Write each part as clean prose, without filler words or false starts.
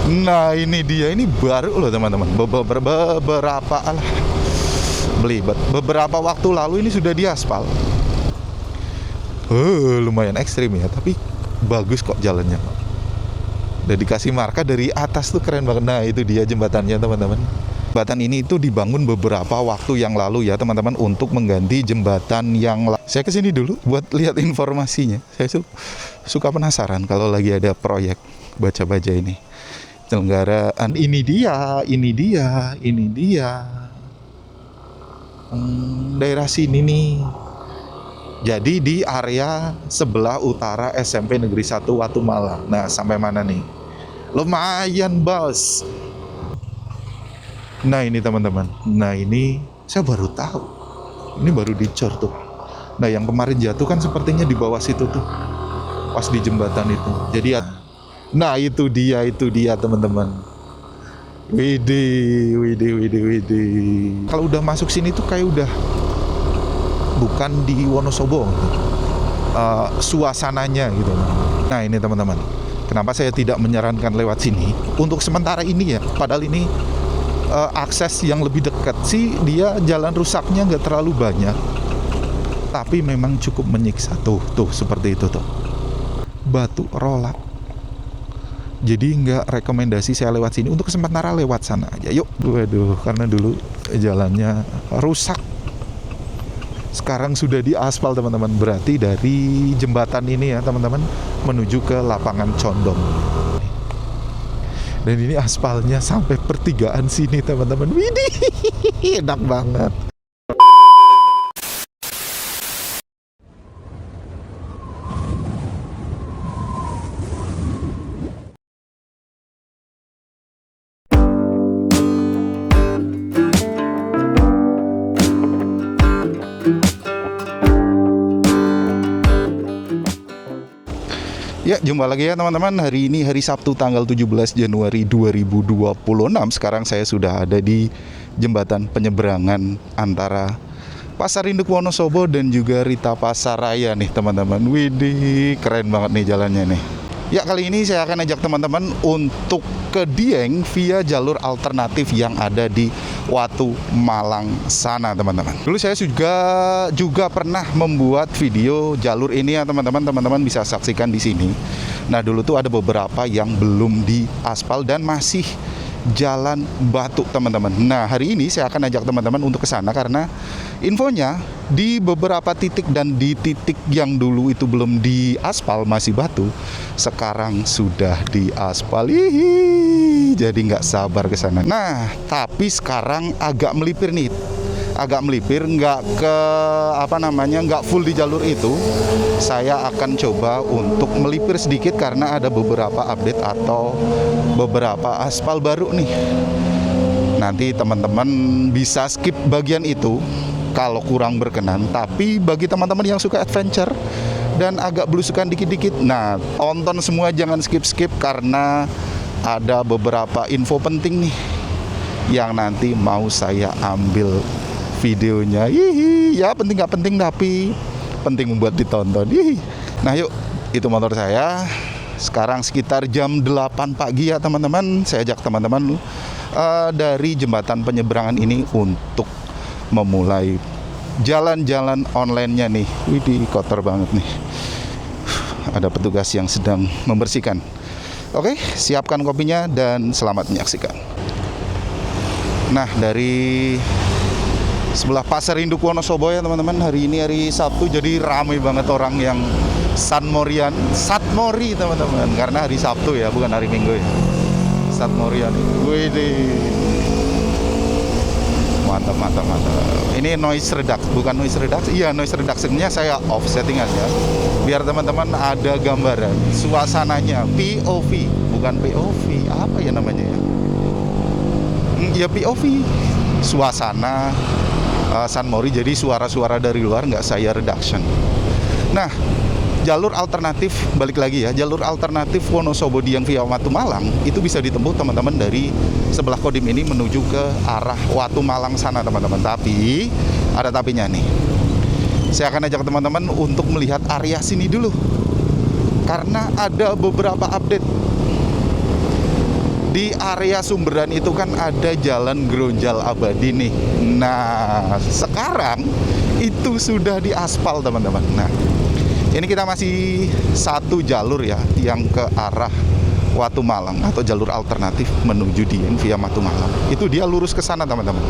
Nah ini dia, ini baru loh teman-teman. Beberapa alah belibet. Beberapa waktu lalu ini sudah diaspal. Lumayan ekstrim ya, tapi bagus kok jalannya. Udah dikasih marka dari atas tuh, keren banget. Nah itu dia jembatannya teman-teman. Jembatan ini itu dibangun beberapa waktu yang lalu ya teman-teman, untuk mengganti jembatan yang saya kesini dulu buat lihat informasinya. Saya suka penasaran kalau lagi ada proyek, baca-baca ini penyelenggaraan. Ini dia daerah sini nih. Jadi di area sebelah utara SMP Negeri 1 Watu Malang. Nah sampai mana nih? Lumayan bos. Nah ini teman-teman, nah ini saya baru tahu, ini baru dicor tuh. Nah yang kemarin jatuh kan sepertinya di bawah situ tuh, pas di jembatan itu. Jadi ya, nah itu dia teman-teman. Widih. Kalau udah masuk sini tuh kayak udah bukan di Wonosobo gitu. Suasananya gitu. Nah ini teman-teman, kenapa saya tidak menyarankan lewat sini untuk sementara ini ya, padahal ini akses yang lebih dekat sih, dia jalan rusaknya nggak terlalu banyak, tapi memang cukup menyiksa. Tuh seperti itu tuh, batu rolak. Jadi nggak rekomendasi saya lewat sini, untuk sementara lewat sana aja yuk. Waduh, karena dulu jalannya rusak, sekarang sudah diaspal teman-teman. Berarti dari jembatan ini ya teman-teman menuju ke lapangan Condong. Dan ini aspalnya sampai pertigaan sini teman-teman. Widih, enak banget. Ya, jumpa lagi ya teman-teman. Hari ini hari Sabtu tanggal 17 Januari 2026. Sekarang saya sudah ada di jembatan penyeberangan antara Pasar Induk Wonosobo dan juga Rita Pasaraya nih teman-teman. Widih, keren banget nih jalannya nih. Ya, kali ini saya akan ajak teman-teman untuk ke Dieng via jalur alternatif yang ada di Watu Malang sana teman-teman. Dulu saya juga pernah membuat video jalur ini ya teman-teman. Teman-teman bisa saksikan di sini. Nah dulu tuh ada beberapa yang belum diaspal dan masih jalan batu teman-teman. Nah hari ini saya akan ajak teman-teman untuk ke sana karena infonya di beberapa titik dan di titik yang dulu itu belum diaspal masih batu, sekarang sudah diaspal. Jadi nggak sabar ke sana. Nah tapi sekarang agak melipir nih, nggak ke nggak full di jalur itu. Saya akan coba untuk melipir sedikit karena ada beberapa update atau beberapa aspal baru nih. Nanti teman-teman bisa skip bagian itu kalau kurang berkenan. Tapi bagi teman-teman yang suka adventure dan agak belusukan dikit-dikit, nah tonton semua, jangan skip-skip karena ada beberapa info penting nih yang nanti mau saya ambil videonya. Ya penting nggak penting tapi penting membuat ditonton. Nah yuk, itu motor saya. Sekarang sekitar jam 8 pagi ya teman-teman. Saya ajak teman-teman dari jembatan penyeberangan ini untuk memulai jalan-jalan online-nya nih. Widih, kotor banget nih. Ada petugas yang sedang membersihkan. Oke, siapkan kopinya dan selamat menyaksikan. Nah, dari sebelah Pasar Induk Wonosobo ya teman-teman. Hari ini hari Sabtu, jadi ramai banget orang yang Satmori teman-teman. Karena hari Sabtu ya, bukan hari Minggu ya. Satmorian ini. Widih. Mantap. Ini noise reduction, bukan noise reduction. Iya, noise reduction-nya saya off settingannya biar teman-teman ada gambaran suasananya. POV, bukan POV. Apa ya namanya ya? Ya POV. Suasana Sanmori, jadi suara-suara dari luar nggak saya reduction. Nah, jalur alternatif, balik lagi ya, jalur alternatif Wonosobo Dieng via Watu Malang itu bisa ditempuh teman-teman dari sebelah Kodim ini menuju ke arah Watu Malang sana teman-teman. Tapi ada tapinya nih. Saya akan ajak teman-teman untuk melihat area sini dulu karena ada beberapa update di area Sumberan itu kan ada jalan Gronjal Abadi nih. Nah, sekarang itu sudah diaspal teman-teman. Nah, ini kita masih satu jalur ya, yang ke arah Watu Malang atau jalur alternatif menuju Dieng via Watu Malang. Itu dia lurus ke sana teman-teman.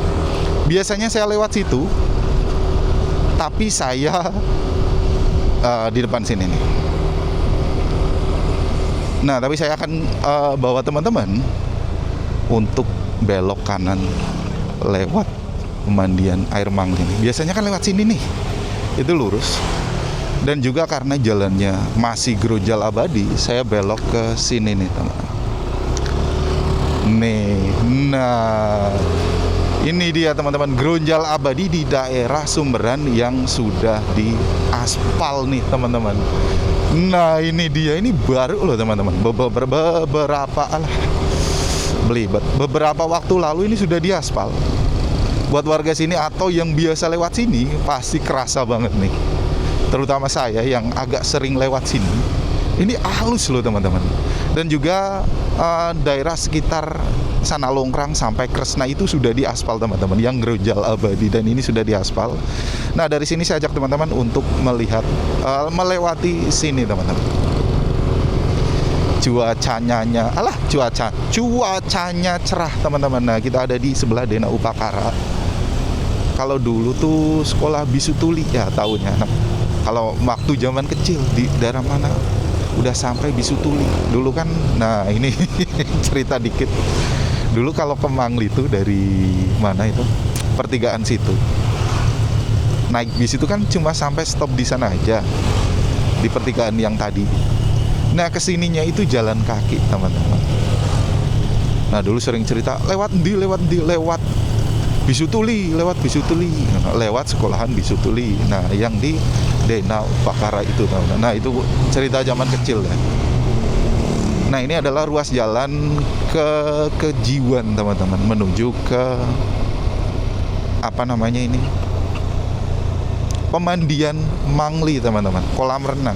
Biasanya saya lewat situ, tapi saya di depan sini nih. Nah, tapi saya akan bawa teman-teman untuk belok kanan lewat pemandian air Mangli ini. Biasanya kan lewat sini nih, itu lurus. Dan juga karena jalannya masih Gronjal Abadi, saya belok ke sini nih teman-teman. Nih, nah ini dia teman-teman, Gronjal Abadi di daerah Sumberan yang sudah diaspal nih teman-teman. Nah ini dia, ini baru loh teman-teman. Beberapa waktu lalu ini sudah diaspal. Buat warga sini atau yang biasa lewat sini pasti kerasa banget nih. Terutama saya yang agak sering lewat sini. Ini halus loh teman-teman. Dan juga daerah sekitar sana Longkrang sampai Kresna itu sudah diaspal teman-teman, yang Gronjal Abadi, dan ini sudah diaspal. Nah dari sini saya ajak teman-teman untuk melihat melewati sini teman-teman. Cuacanya cerah teman-teman. Nah kita ada di sebelah Dena Upakara. Kalau dulu tuh sekolah Bisu Tuli ya tahunnya. Nah, kalau waktu zaman kecil di daerah mana udah sampai Bisu Tuli dulu kan. Nah ini cerita dikit. Dulu kalau ke Mangli itu dari mana itu? Pertigaan situ. Naik bis itu kan cuma sampai stop di sana aja. Di pertigaan yang tadi. Nah kesininya itu jalan kaki teman-teman. Nah dulu sering cerita lewat Bisu Tuli, lewat sekolahan Bisu Tuli. Nah yang di Dena Upakara itu teman-teman. Nah itu cerita zaman kecil ya. Nah ini adalah ruas jalan ke Kejiwan teman-teman, menuju ke apa namanya ini, pemandian Mangli teman-teman, kolam renang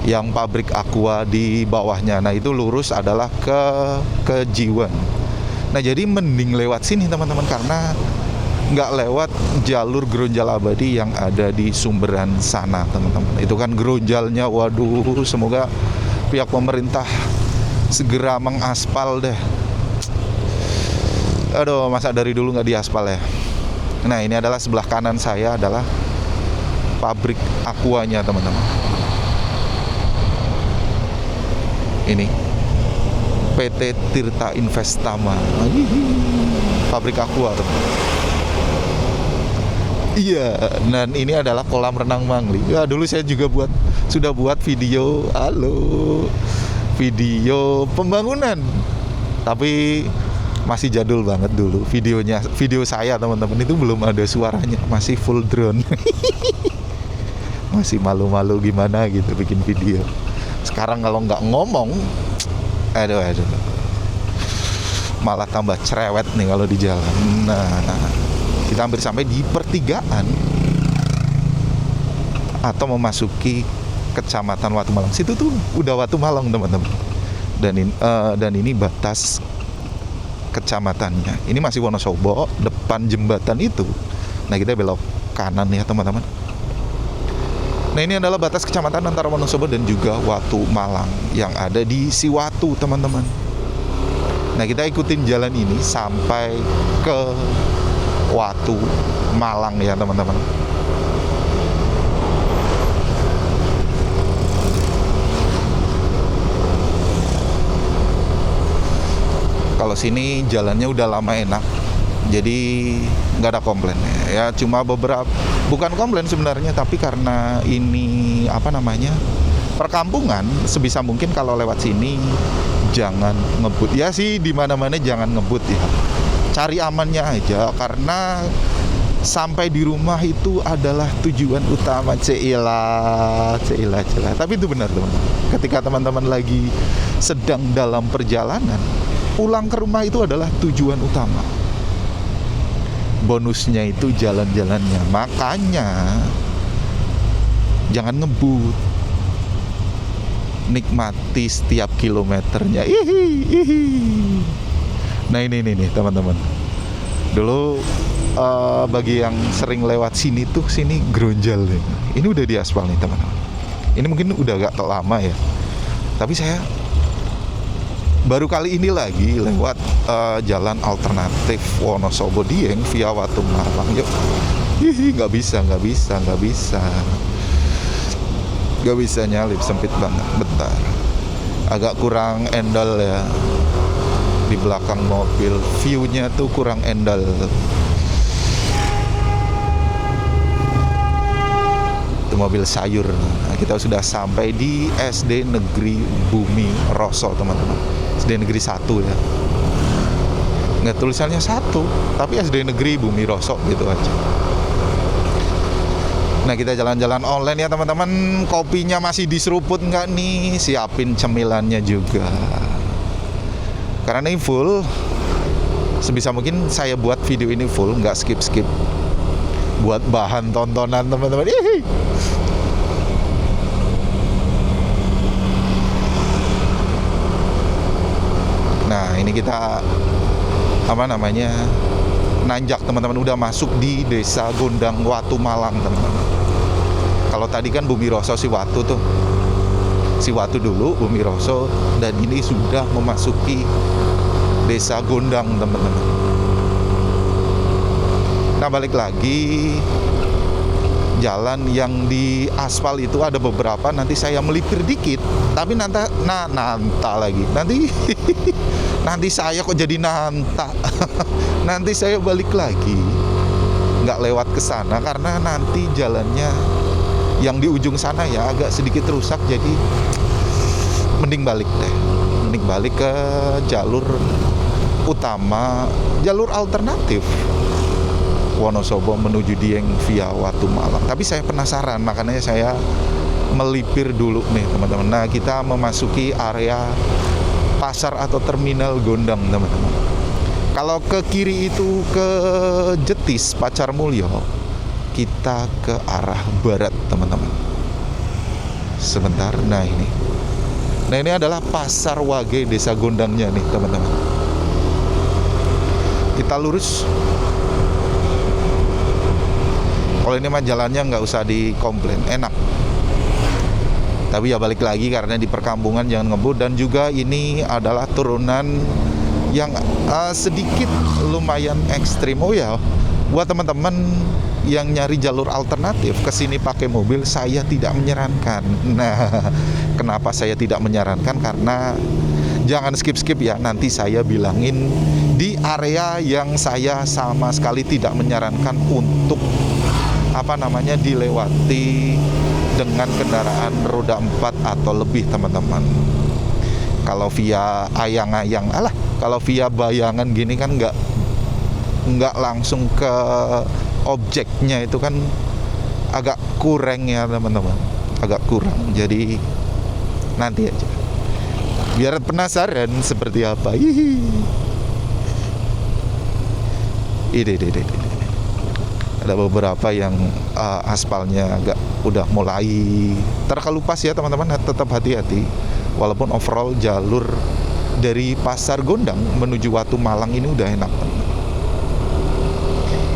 yang pabrik Aqua di bawahnya. Nah itu lurus adalah ke Kejiwan. Nah jadi mending lewat sini teman-teman, karena nggak lewat jalur Gronjal Abadi yang ada di Sumberan sana teman-teman. Itu kan Gronjalnya, waduh, semoga pihak pemerintah segera mengaspal deh. Aduh, masa dari dulu nggak diaspal ya. Nah ini adalah sebelah kanan saya adalah pabrik Aquanya teman-teman. Ini PT Tirta Investama, pabrik Aqua teman-teman. Iya, dan ini adalah kolam renang Mangli. Ya, dulu saya juga sudah buat video pembangunan. Tapi masih jadul banget dulu video saya teman-teman, itu belum ada suaranya, masih full drone. Masih malu-malu gimana gitu bikin video. Sekarang kalau nggak ngomong, aduh, malah tambah cerewet nih kalau di jalan. Nah. Kita hampir sampai di pertigaan atau memasuki kecamatan Watu Malang. Situ tuh udah Watu Malang teman-teman. Dan ini batas kecamatannya. Ini masih Wonosobo, depan jembatan itu. Nah kita belok kanan ya teman-teman. Nah ini adalah batas kecamatan antara Wonosobo dan juga Watu Malang yang ada di Siwatu teman-teman. Nah kita ikutin jalan ini sampai ke Watu Malang ya teman-teman. Kalau sini jalannya udah lama enak, jadi nggak ada komplain ya. Cuma beberapa, bukan komplain sebenarnya, tapi karena ini apa namanya, perkampungan, sebisa mungkin kalau lewat sini jangan ngebut. Ya sih di mana-mana jangan ngebut ya. Cari amannya aja, karena sampai di rumah itu adalah tujuan utama. Cila. Tapi itu benar teman-teman. Ketika teman-teman lagi sedang dalam perjalanan, pulang ke rumah itu adalah tujuan utama. Bonusnya itu jalan-jalannya. Makanya jangan ngebut. nikmati setiap kilometernya. Ihi. Nah ini nih teman-teman. Dulu bagi yang sering lewat sini tuh, sini Gronjal nih. Ini udah diaspal nih teman-teman. Ini mungkin udah agak lama ya. Tapi saya baru kali ini lagi lewat jalan alternatif Wonosobo Dieng via Watu Malang. Yuk. Hihi, nggak bisa nyalip, sempit banget. Bentar, agak kurang endal ya di belakang mobil, view-nya tuh kurang endal. Itu mobil sayur. Nah, kita sudah sampai di SD Negeri Bumi Roso teman-teman. SD Negeri 1 ya, nggak tulisannya 1 tapi SD Negeri Bumi Roso gitu aja. Nah kita jalan-jalan online ya teman-teman. Kopinya masih diseruput nggak nih? Siapin cemilannya juga. Karena ini full, sebisa mungkin saya buat video ini full, nggak skip-skip, buat bahan tontonan teman-teman. Nah ini kita nanjak teman-teman, udah masuk di Desa Gondang Watu Malang teman-teman. Kalau tadi kan Bumi Roso si Watu dulu Bumi Roso, dan ini sudah memasuki Desa Gondang teman-teman. Nah balik lagi, jalan yang di aspal itu ada beberapa, nanti saya melipir dikit, tapi nanti saya kok jadi nanta. Nanti saya balik lagi, nggak lewat ke sana karena nanti jalannya yang di ujung sana ya agak sedikit rusak, jadi mending balik ke jalur utama, jalur alternatif Wonosobo menuju Dieng via Watu Malang. Tapi saya penasaran, makanya saya melipir dulu nih teman-teman. Nah kita memasuki area pasar atau terminal Gondang teman-teman. Kalau ke kiri itu ke Jetis Pacar Mulyo, kita ke arah barat teman-teman. Sebentar, nah ini adalah Pasar Wage Desa Gondangnya nih teman-teman. Kita lurus. Kalau ini mah jalannya nggak usah dikomplain, enak. Tapi ya balik lagi, karena di perkampungan jangan ngebut, dan juga ini adalah turunan yang sedikit lumayan ekstrim. Oh ya, buat teman-teman yang nyari jalur alternatif ke sini pakai mobil, saya tidak menyarankan. Nah, kenapa saya tidak menyarankan? Karena jangan skip-skip ya, nanti saya bilangin di area yang saya sama sekali tidak menyarankan untuk dilewati dengan kendaraan roda 4 atau lebih teman-teman. Kalau via ayang-ayang, kalau via bayangan gini kan nggak langsung ke objeknya, itu kan agak kurang ya teman-teman, agak kurang. Jadi nanti aja, biar penasaran seperti apa. Ada beberapa yang aspalnya udah mulai terkelupas ya teman-teman. Tetap hati-hati, walaupun overall jalur dari Pasar Gondang menuju Watu Malang ini udah enak.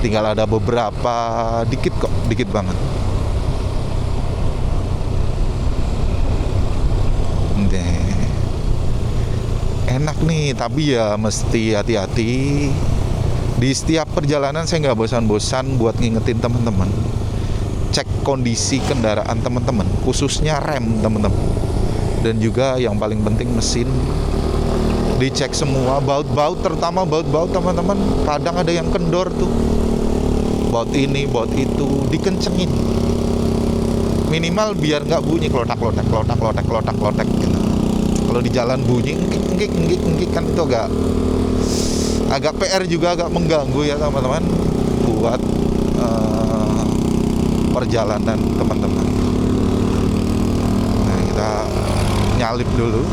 Tinggal ada beberapa dikit banget. Enak nih, tapi ya mesti hati-hati. Di setiap perjalanan saya nggak bosan-bosan buat ngingetin teman-teman, cek kondisi kendaraan teman-teman, khususnya rem teman-teman, dan juga yang paling penting mesin dicek semua. Baut-baut, terutama baut-baut teman-teman, kadang ada yang kendor tuh, baut ini baut itu dikencengin, minimal biar nggak bunyi klotak gitu. Kalau di jalan bunyi engkik kan itu agak PR juga, agak mengganggu ya teman-teman buat perjalanan teman-teman. Nah kita nyalip dulu.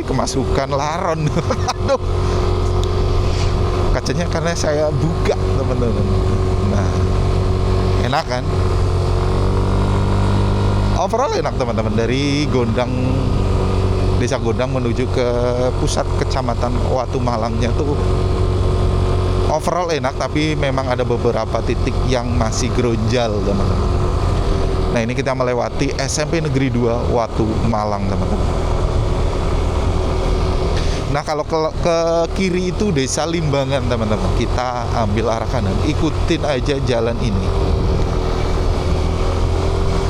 Kemasukan laron. Aduh, kacanya karena saya buka teman-teman. Nah Enak kan? Overall enak teman-teman. Dari Gondang, Desa Gondang menuju ke pusat kecamatan Watu Malangnya tuh overall enak, tapi memang ada beberapa titik yang masih geronjal teman-teman. Nah ini kita melewati SMP Negeri 2 Watu Malang teman-teman. Nah kalau ke kiri itu Desa Limbangan teman-teman. Kita ambil arah kanan, ikutin aja jalan ini.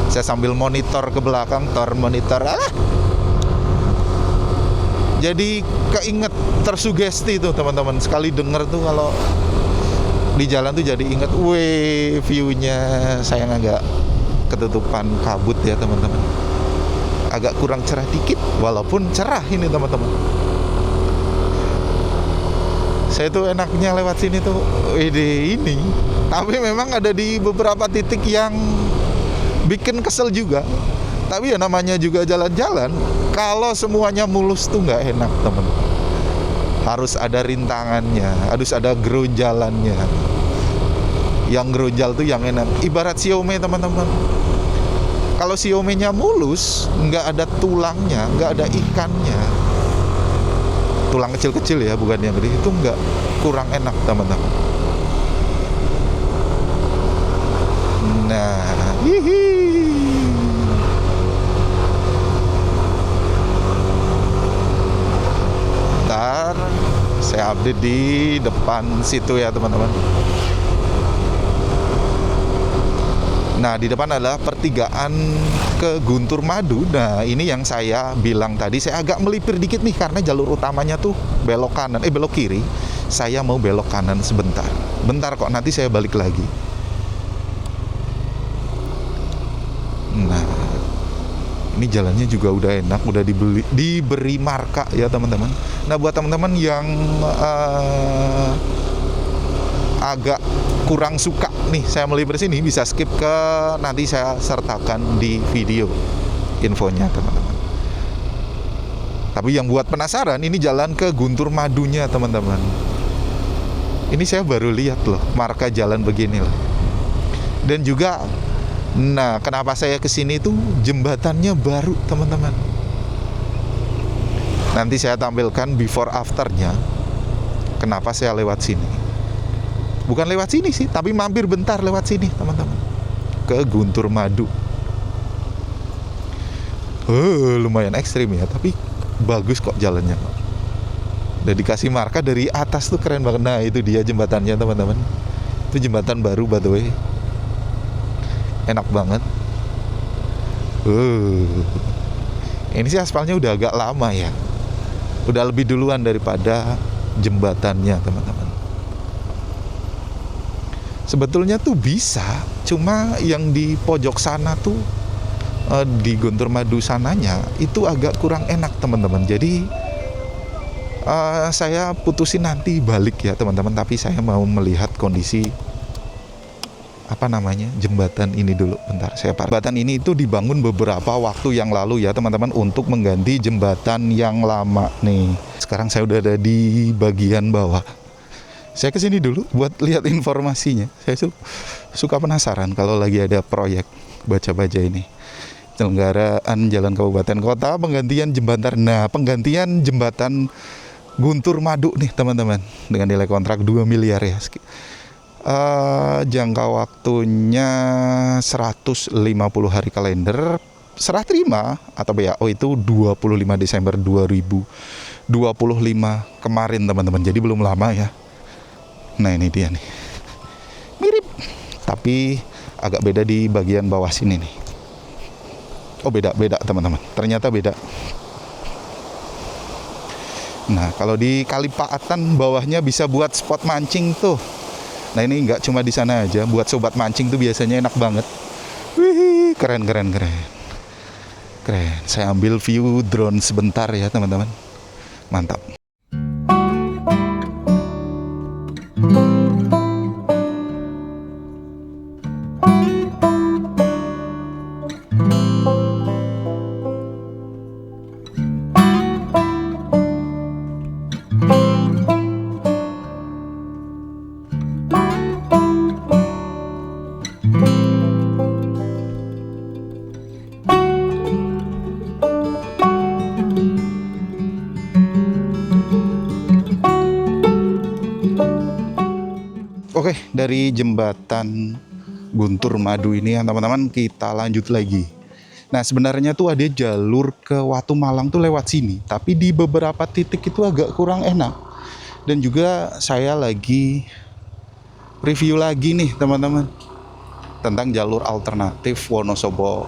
Saya sambil monitor ke belakang, monitor. Jadi keinget, tersugesti tuh teman-teman. Sekali denger tuh kalau di jalan tuh jadi inget, view-nya sayang agak ketutupan kabut ya teman-teman. Agak kurang cerah dikit, walaupun cerah ini teman-teman. Saya tuh enaknya lewat sini tuh, ini. Tapi memang ada di beberapa titik yang bikin kesel juga. Tapi ya namanya juga jalan-jalan, kalau semuanya mulus tuh nggak enak teman-teman. Harus ada rintangannya, harus ada geronjalannya. Yang geronjal tuh yang enak. Ibarat siomay teman-teman. Kalau siomenya mulus, nggak ada tulangnya, nggak ada ikannya, tulang kecil-kecil ya, bukan yang gede, itu nggak, kurang enak teman-teman. Nah, ntar saya update di depan situ ya teman-teman. Nah di depan adalah pertigaan ke Guntur Madu. Nah ini yang saya bilang tadi, saya agak melipir dikit nih karena jalur utamanya tuh belok kanan, belok kiri. Saya mau belok kanan sebentar. Bentar kok, nanti saya balik lagi. Nah ini jalannya juga udah enak, udah diberi marka ya teman-teman. Nah buat teman-teman yang agak kurang suka nih saya melipir sini, bisa skip ke nanti saya sertakan di video infonya teman-teman. Tapi yang buat penasaran, ini jalan ke Guntur Madunya teman-teman. Ini saya baru lihat loh marka jalan begini loh. Dan juga, nah kenapa saya kesini tuh jembatannya baru teman-teman. Nanti saya tampilkan before afternya. Kenapa saya lewat sini? Bukan lewat sini sih, tapi mampir bentar lewat sini teman-teman, ke Guntur Madu. Lumayan ekstrim ya, tapi bagus kok jalannya. Udah dikasih marka dari atas tuh, keren banget. Nah itu dia jembatannya teman-teman. Itu jembatan baru by the way. Enak banget. Ini sih aspalnya udah agak lama ya. Udah lebih duluan daripada jembatannya teman-teman. Sebetulnya tuh bisa, cuma yang di pojok sana tuh, di Guntur Madu sananya itu agak kurang enak teman-teman. Jadi saya putusin nanti balik ya teman-teman. Tapi saya mau melihat kondisi jembatan ini dulu. Bentar, jembatan ini itu dibangun beberapa waktu yang lalu ya teman-teman, untuk mengganti jembatan yang lama nih. Sekarang saya udah ada di bagian bawah. Saya kesini dulu buat lihat informasinya. Saya suka penasaran kalau lagi ada proyek, baca-baca ini. Penyelenggaraan jalan kabupaten kota, penggantian jembatan. Nah, penggantian jembatan Guntur Madu nih teman-teman, dengan nilai kontrak 2 miliar ya. Jangka waktunya 150 hari kalender, serah terima atau BAO itu 25 Desember 2025 kemarin teman-teman. Jadi belum lama ya. Nah ini dia nih, mirip tapi agak beda di bagian bawah sini nih. Oh beda teman-teman, ternyata beda. Nah kalau di Kalipaatan bawahnya bisa buat spot mancing tuh. Nah ini nggak cuma di sana aja, buat sobat mancing tuh biasanya enak banget. Wih, keren. Saya ambil view drone sebentar ya teman-teman. Mantap. Oke, dari jembatan Guntur Madu ini ya teman-teman, kita lanjut lagi. Nah sebenarnya tuh ada jalur ke Watu Malang tuh lewat sini, tapi di beberapa titik itu agak kurang enak. Dan juga saya lagi review lagi nih teman-teman tentang jalur alternatif Wonosobo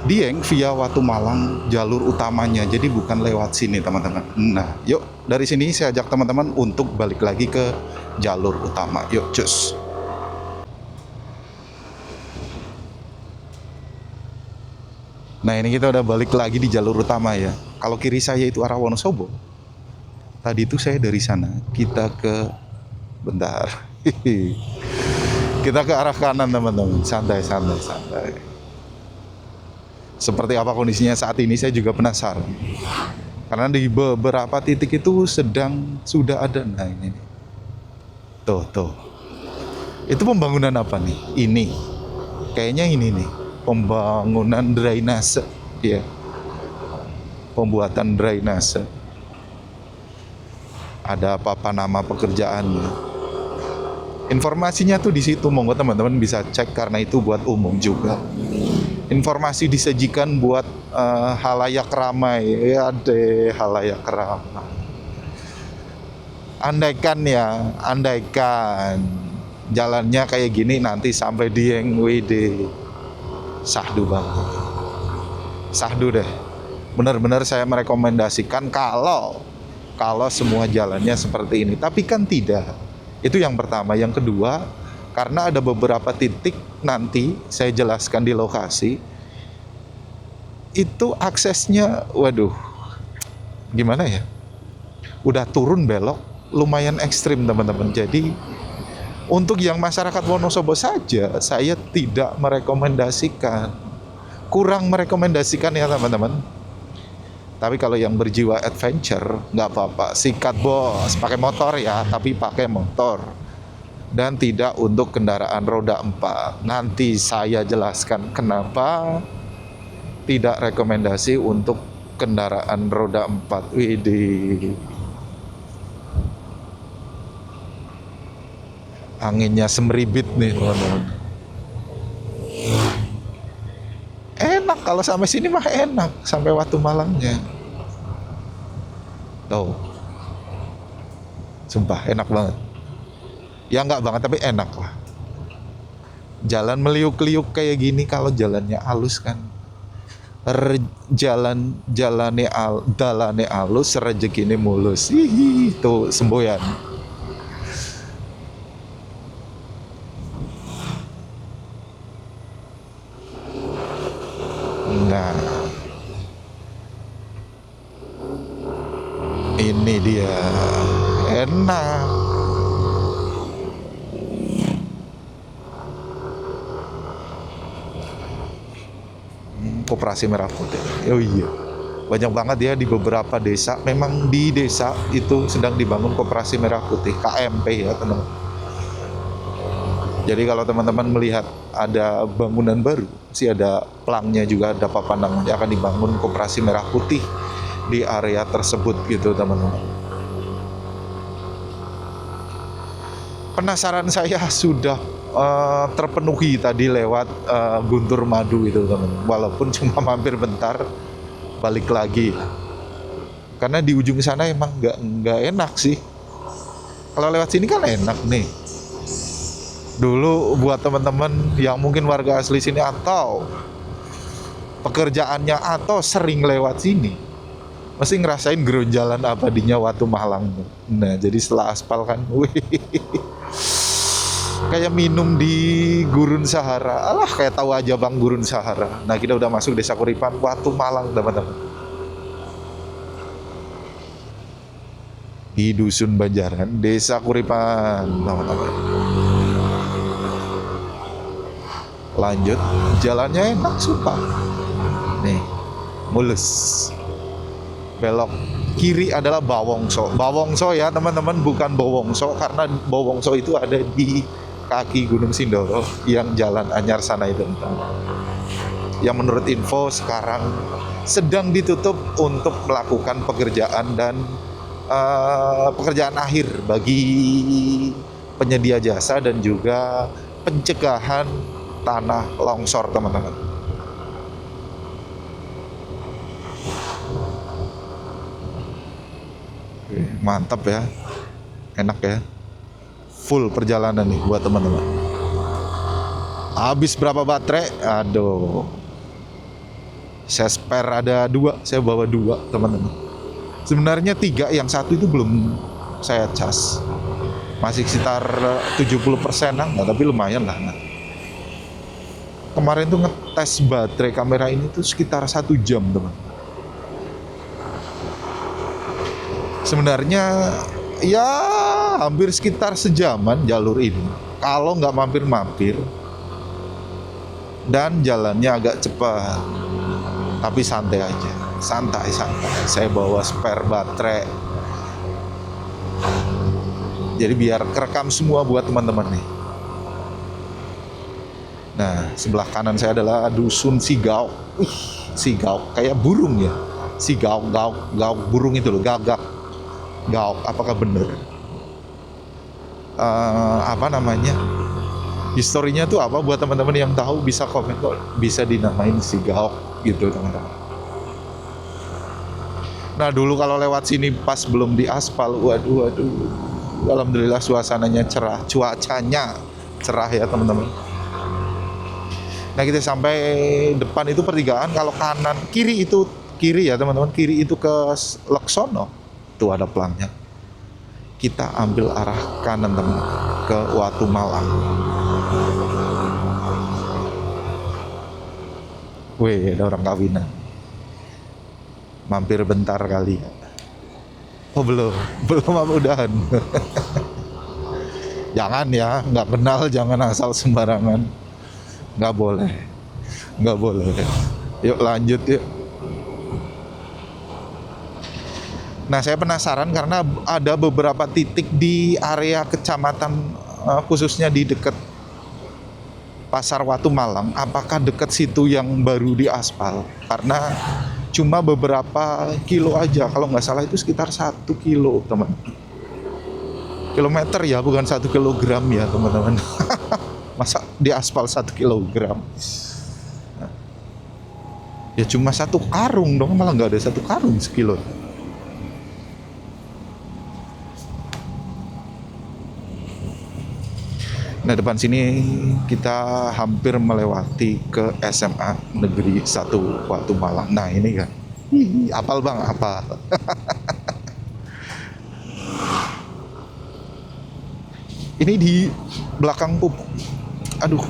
Dieng via Watu Malang, jalur utamanya, jadi bukan lewat sini teman-teman. Nah yuk, dari sini saya ajak teman-teman untuk balik lagi ke jalur utama. Yuk cus. Nah ini kita udah balik lagi di jalur utama ya. Kalau kiri saya itu arah Wonosobo. Tadi itu saya dari sana, kita ke, bentar, kita ke arah kanan teman-teman. Santai. Seperti apa kondisinya saat ini saya juga penasaran. Karena di beberapa titik itu sudah ada. Nah ini, tuh. Itu pembangunan apa nih? Ini, kayaknya ini nih. Pembangunan drainase, ya, pembuatan drainase. Ada apa nama pekerjaannya? Informasinya tuh di situ, monggo teman-teman bisa cek karena itu buat umum juga. Informasi disajikan buat halayak ramai, ya deh halayak ramai. Andaikan jalannya kayak gini nanti sampai Dieng WD. Sahdu banget, sahdu deh. Benar-benar saya merekomendasikan kalau semua jalannya seperti ini. Tapi kan tidak. Itu yang pertama. Yang kedua, karena ada beberapa titik nanti saya jelaskan di lokasi itu aksesnya, waduh, gimana ya? Udah turun belok, lumayan ekstrim teman-teman. Jadi untuk yang masyarakat Wonosobo saja, saya tidak merekomendasikan. Kurang merekomendasikan ya teman-teman. Tapi kalau yang berjiwa adventure, nggak apa-apa. Sikat bos, pakai motor ya, tapi pakai motor. Dan tidak untuk kendaraan roda 4. Nanti saya jelaskan kenapa tidak rekomendasi untuk kendaraan roda 4. Widih. Anginnya semeribit nih teman-teman. Enak kalau sampai sini mah enak, sampai Watu Malangnya. Tuh. Sumpah enak banget. Ya enggak banget tapi enak lah. Jalan meliuk-liuk kayak gini kalau jalannya halus kan. Dalane halus, rezekine mulus. Hihi, tuh semboyan. Nah, ini dia, enak. Koperasi Merah Putih. Oh iya, banyak banget ya di beberapa desa. Memang di desa itu sedang dibangun Koperasi Merah Putih, KMP ya teman-teman. Jadi kalau teman-teman melihat ada bangunan baru, sih ada pelangnya juga, ada papan namanya akan dibangun Koperasi Merah Putih di area tersebut gitu teman-teman. Penasaran saya sudah terpenuhi tadi lewat Guntur Madu itu teman-teman. Walaupun cuma mampir bentar, balik lagi. Karena di ujung sana emang nggak enak sih. Kalau lewat sini kan enak nih. Dulu buat teman-teman yang mungkin warga asli sini atau pekerjaannya atau sering lewat sini, mesti ngerasain gerunjalan abadinya Watu Malang. Nah jadi setelah aspal kan, wih, kayak minum di Gurun Sahara. Alah kayak tahu aja bang Gurun Sahara. Nah kita udah masuk Desa Kuripan Watu Malang teman-teman. Di Dusun Banjaran, Desa Kuripan teman-teman. Lanjut, jalannya enak sumpah. Nih, mulus. Belok kiri adalah Bawongso. Bawongso ya teman-teman, bukan Bowongso. Karena Bowongso itu ada di kaki Gunung Sindoro yang jalan anyar sana itu teman-teman. Yang menurut info sekarang sedang ditutup untuk melakukan pekerjaan dan pekerjaan akhir bagi penyedia jasa dan juga pencegahan tanah longsor, teman-teman. Mantap ya, enak ya, full perjalanan nih buat teman-teman. Habis berapa baterai? Aduh, saya spare ada 2, saya bawa 2, teman-teman. Sebenarnya 3, yang satu itu belum saya cas, masih sekitar 70%an, nah, tapi lumayan lah. Nah, kemarin tuh ngetes baterai kamera ini tuh sekitar 1 jam, teman. Sebenarnya ya hampir sekitar sejaman jalur ini kalau nggak mampir-mampir dan jalannya agak cepat. Tapi santai aja, santai. Saya bawa spare baterai, jadi biar kerekam semua buat teman-teman nih. Nah, sebelah kanan saya adalah dusun Sigau. Sigau kayak burung ya. Sigau, gauk burung itu loh, gagak. Gauk, apakah bener? Apa namanya? Historinya tuh apa? Buat teman-teman yang tahu bisa komen kok. Bisa dinamain Sigau gitu, teman-teman. Nah, dulu kalau lewat sini pas belum diaspal, waduh. Alhamdulillah suasananya cerah, cuacanya cerah ya, teman-teman. Nah, kita sampai depan itu pertigaan. Kalau kanan, kiri ya, teman-teman. Kiri itu ke Laksono. Tuh ada pelangnya. Kita ambil arah kanan, teman, ke Watu Malang. Wih, ada orang kawinan. Mampir bentar kali. Oh, belum udahan. Jangan ya, nggak kenal jangan asal sembarangan. Nggak boleh. Yuk lanjut yuk. Nah, saya penasaran karena ada beberapa titik di area kecamatan, khususnya di dekat Pasar Watu Malang. Apakah dekat situ yang baru diaspal? Karena cuma beberapa kilo aja, kalau nggak salah itu sekitar 1 kilo, teman. Kilometer ya, bukan 1 kilogram ya, teman-teman. Masa diaspal 1 kilogram? Ya cuma 1 karung dong, malah nggak ada 1 karung sekilo. Nah, depan sini kita hampir melewati ke SMA Negeri 1 Watu Malang. Nah, ini kan. Apal bang, apal. Ini di belakang pupuk. Aduh,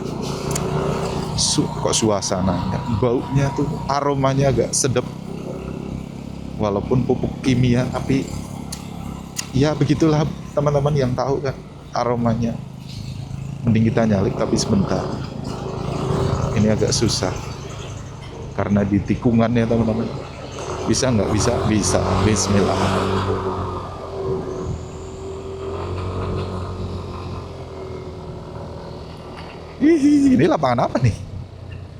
kok suasananya, baunya tuh, aromanya agak sedap. Walaupun pupuk kimia, tapi ya begitulah teman-teman yang tahu kan aromanya. Mending kita nyalik tapi sebentar. Ini agak susah karena di tikungan ya, teman-teman. Bisa nggak? Bisa. Bismillah. Ini lapangan apa nih?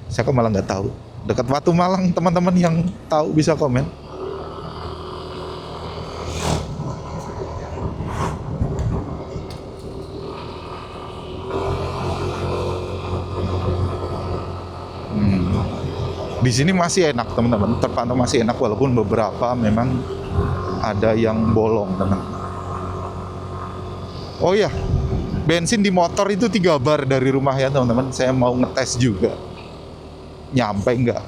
Saya kok malah nggak tahu. Dekat Watu Malang, teman-teman yang tahu bisa komen. Di sini masih enak, teman-teman, terpantau masih enak walaupun beberapa memang ada yang bolong, teman. Oh ya, bensin di motor itu 3 bar dari rumah ya, teman-teman. Saya mau ngetes juga, nyampe nggak?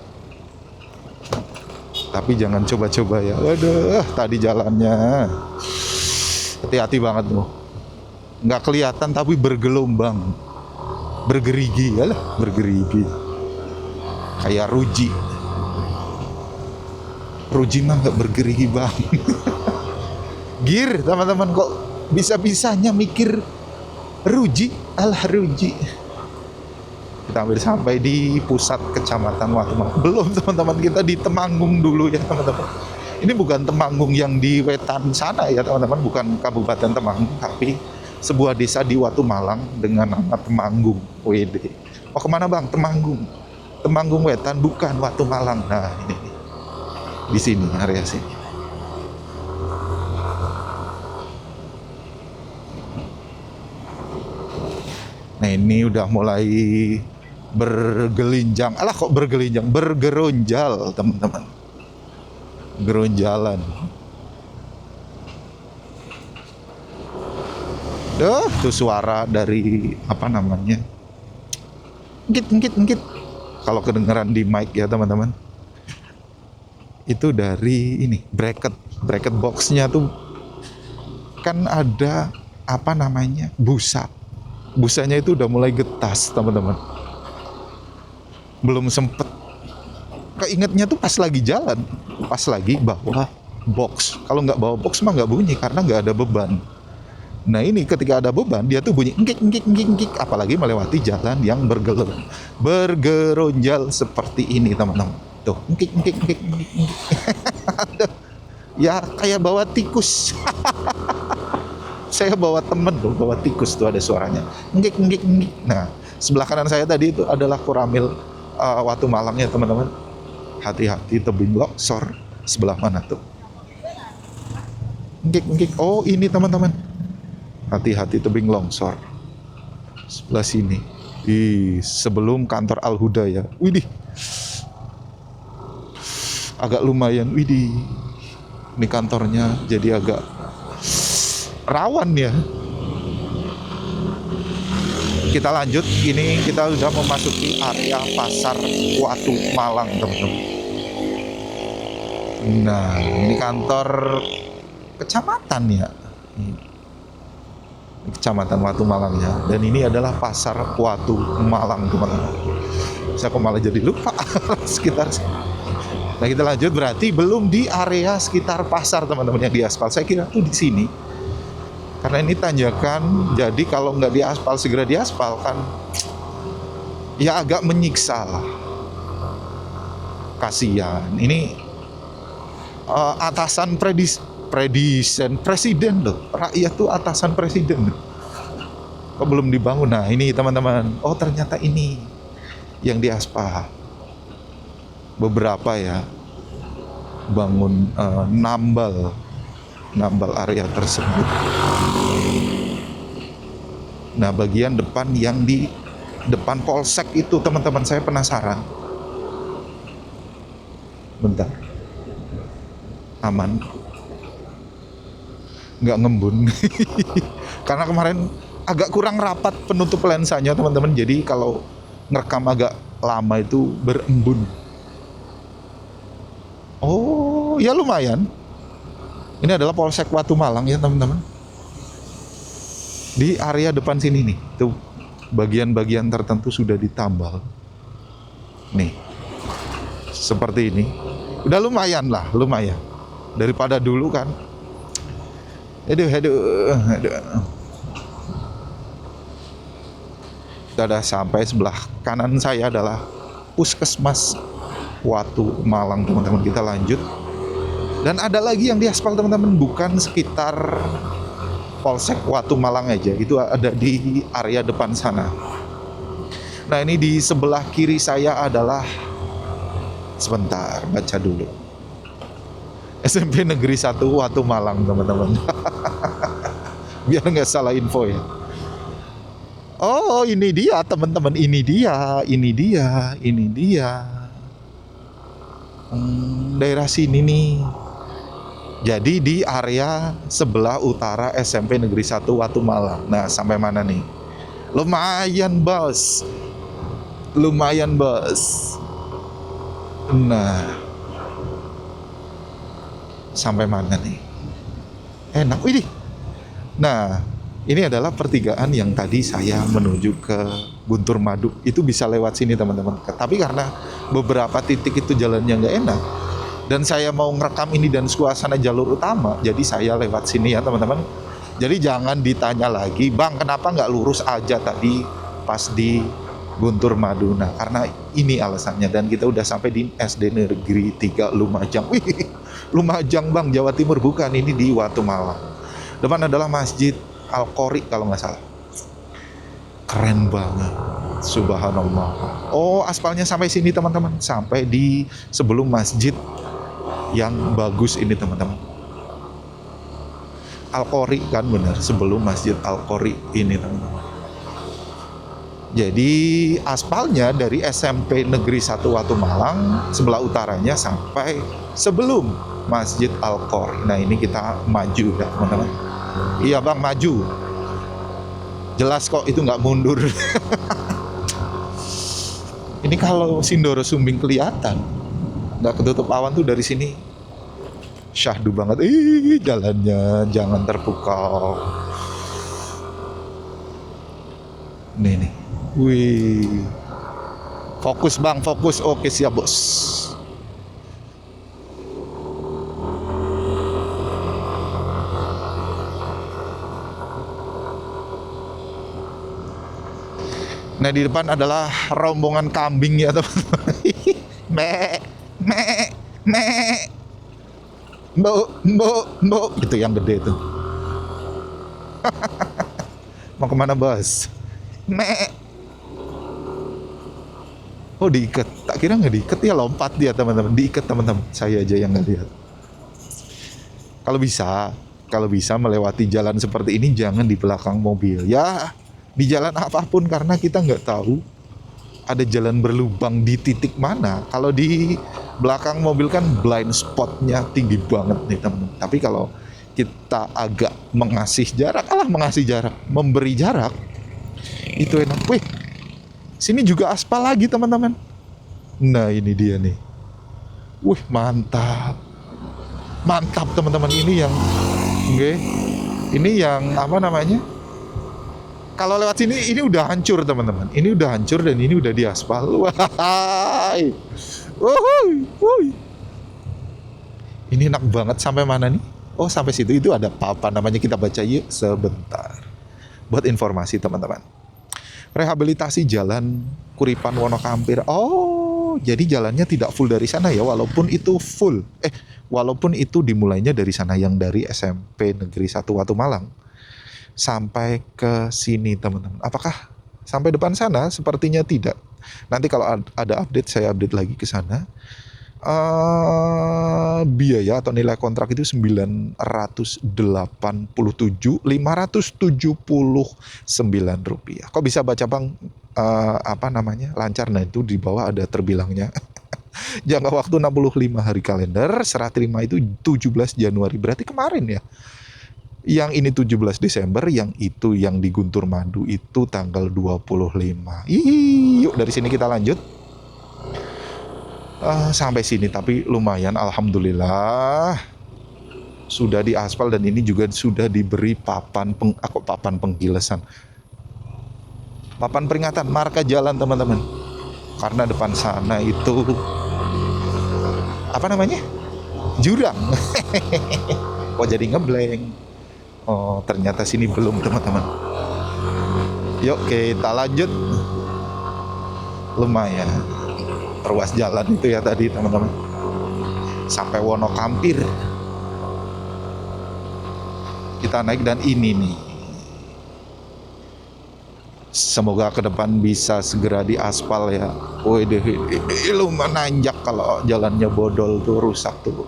Tapi jangan coba-coba ya. Waduh, tadi jalannya hati-hati banget tuh. Nggak kelihatan tapi bergelombang, bergerigi, yalah, bergerigi. Kayak Ruji mah nggak bergerigi bang. Gir, teman-teman, kok bisa-bisanya mikir Ruji, alah Ruji. Kita hampir sampai di pusat kecamatan Watu Malang. Belum, teman-teman, kita di Temanggung dulu ya, teman-teman. Ini bukan Temanggung yang di Wetan sana ya, teman-teman, bukan Kabupaten Temanggung, tapi sebuah desa di Watu Malang dengan nama Temanggung. WD. Oh, kemana bang? Temanggung Wetan, bukan Watu Malang. Nah, ini di sini, area sini. ini udah mulai bergelinjang. Alah kok bergelinjang, bergeronjal teman-teman. Geronjalan. Tuh suara dari apa namanya? Ngit. Kalau kedengeran di mic ya teman-teman. Itu dari ini, bracket boxnya tuh kan ada apa namanya? Busanya itu udah mulai getas teman-teman. Belum sempet keingetnya tuh pas lagi jalan, pas lagi bawa box. Kalau nggak bawa box mah nggak bunyi karena nggak ada beban. Nah ini ketika ada beban dia tuh bunyi engkik, apalagi melewati jalan yang bergeronjal seperti ini teman-teman. Tuh engkik. Ya kayak bawa tikus. Saya bawa temen loh, bawa tikus tuh ada suaranya engkik. Nah sebelah kanan saya tadi itu adalah Koramil Watu Malangnya teman-teman. Hati-hati tebing longsor. Sebelah mana tuh? Engkik. Oh ini teman-teman. Hati-hati tebing longsor. Sebelah sini. Sebelum kantor Al Huda ya. Widih. Agak lumayan. Widih. Ini kantornya jadi agak rawan ya. Kita lanjut. Ini kita sudah memasuki area Pasar Watu Malang teman-teman. Nah ini kantor kecamatan ya. Kecamatan Watu Malang ya. Dan ini adalah Pasar Watu Malang teman-teman. Saya kok malah jadi lupa sekitar. Nah kita lanjut, berarti belum di area sekitar pasar teman-teman yang diaspal. Saya kira tuh di sini. Karena ini tanjakan, jadi kalau nggak diaspal segera diaspal kan ya agak menyiksa lah. Kasihan. Ini atasan presiden loh, rakyat tuh atasan presiden loh. Kok belum dibangun? Nah ini teman-teman, oh ternyata ini yang diaspal. Beberapa ya bangun nambal area tersebut. Nah bagian depan yang di depan polsek itu teman-teman, saya penasaran. Bentar, aman nggak ngembun. Karena kemarin agak kurang rapat penutup lensanya teman-teman, jadi kalau ngerekam agak lama itu berembun. Oh ya lumayan. Ini adalah Polsek Watu Malang ya teman-teman. Di area depan sini nih, tuh bagian-bagian tertentu sudah ditambal. Nih, seperti ini. Udah lumayan lah, lumayan. Daripada dulu kan. Aduh. Kita udah sampai, sebelah kanan saya adalah Puskesmas Watu Malang teman-teman. Kita lanjut. Dan ada lagi yang diaspal teman-teman, bukan sekitar Polsek Watu Malang aja, itu ada di area depan sana. Nah ini di sebelah kiri saya adalah, sebentar baca dulu, SMP Negeri 1 Watu Malang teman-teman. Biar nggak salah info ya. Oh ini dia teman-teman, ini dia. Daerah sini nih. Jadi di area sebelah utara SMP Negeri 1 Watu Malang. Nah sampai mana nih? Lumayan bos. Nah sampai mana nih? Enak, widih. Nah ini adalah pertigaan yang tadi saya menuju ke Guntur Madu. Itu bisa lewat sini teman-teman. Tapi karena beberapa titik itu jalannya nggak enak, dan saya mau ngerekam ini dan suasana jalur utama, jadi saya lewat sini ya teman-teman. Jadi jangan ditanya lagi, bang kenapa nggak lurus aja tadi pas di Guntur Madu. Nah karena ini alasannya. Dan kita udah sampai di SD Negeri 3 Lumajang. Wih, Lumajang bang, Jawa Timur, bukan, ini di Watu Malang. Depan adalah Masjid Al-Qori kalau nggak salah. Keren banget, subhanallah. Oh aspalnya sampai sini teman-teman, sampai di sebelum masjid yang bagus ini teman-teman. Al-Qori kan benar, sebelum Masjid Al-Qori ini teman-teman. Jadi aspalnya dari SMP Negeri 1 Watu Malang sebelah utaranya sampai sebelum Masjid Al-Qori. Nah ini kita maju ya teman-teman. Iya bang, maju. Jelas kok itu nggak mundur. Ini kalau Sindoro Sumbing kelihatan, nggak ketutup awan tuh dari sini. Syahdu banget. Jalannya jangan terpukau. Nih. Wih. Fokus bang, fokus. Oke siap bos. Nah di depan adalah rombongan kambing ya teman-teman. Me, mbok, itu yang gede tuh. Mau kemana bos? Oh diikat, tak kira nggak diikat ya, lompat dia teman-teman. Diikat teman-teman, saya aja yang nggak lihat. Kalau bisa melewati jalan seperti ini jangan di belakang mobil ya. Di jalan apapun, karena kita nggak tahu ada jalan berlubang di titik mana. Kalau di belakang mobil kan blind spotnya tinggi banget nih teman-teman. Tapi kalau kita agak mengasih jarak, memberi jarak, itu enak. Wih, sini juga aspal lagi teman-teman. Nah ini dia nih. Wih mantap teman-teman. Ini yang apa namanya? Kalau lewat sini ini udah hancur teman-teman. Ini udah hancur dan ini udah diaspal. Wahai. Ini enak banget. Sampai mana nih? Oh sampai situ. Itu ada apa namanya, kita baca yuk sebentar. Buat informasi teman-teman. Rehabilitasi jalan Kuripan Wonokampir. Oh jadi jalannya tidak full dari sana ya. Walaupun itu dimulainya dari sana, yang dari SMP Negeri 1 Watu Malang sampai ke sini teman-teman. Apakah sampai depan sana? Sepertinya tidak. Nanti kalau ada update saya update lagi ke sana. Biaya atau nilai kontrak itu 987.579 rupiah. Kok bisa baca bang? Lancar. Nah itu di bawah ada terbilangnya. Jangka waktu 65 hari kalender, serah terima itu 17 Januari. Berarti kemarin ya. Yang ini 17 Desember, yang itu yang di Guntur Madu itu tanggal 25. Yuk dari sini kita lanjut. Sampai sini tapi lumayan, alhamdulillah. Sudah diaspal dan ini juga sudah diberi papan penggilesan. Papan peringatan, marka jalan teman-teman. Karena depan sana itu apa namanya? Jurang. Kok jadi ngeblank? Oh ternyata sini belum teman-teman. Yuk kita lanjut. Lumayan ruas jalan itu ya tadi teman-teman. Sampai Wonokampir kita naik, dan ini nih semoga ke depan bisa segera diaspal ya. Lu menanjak kalau jalannya bodol tuh, rusak tuh,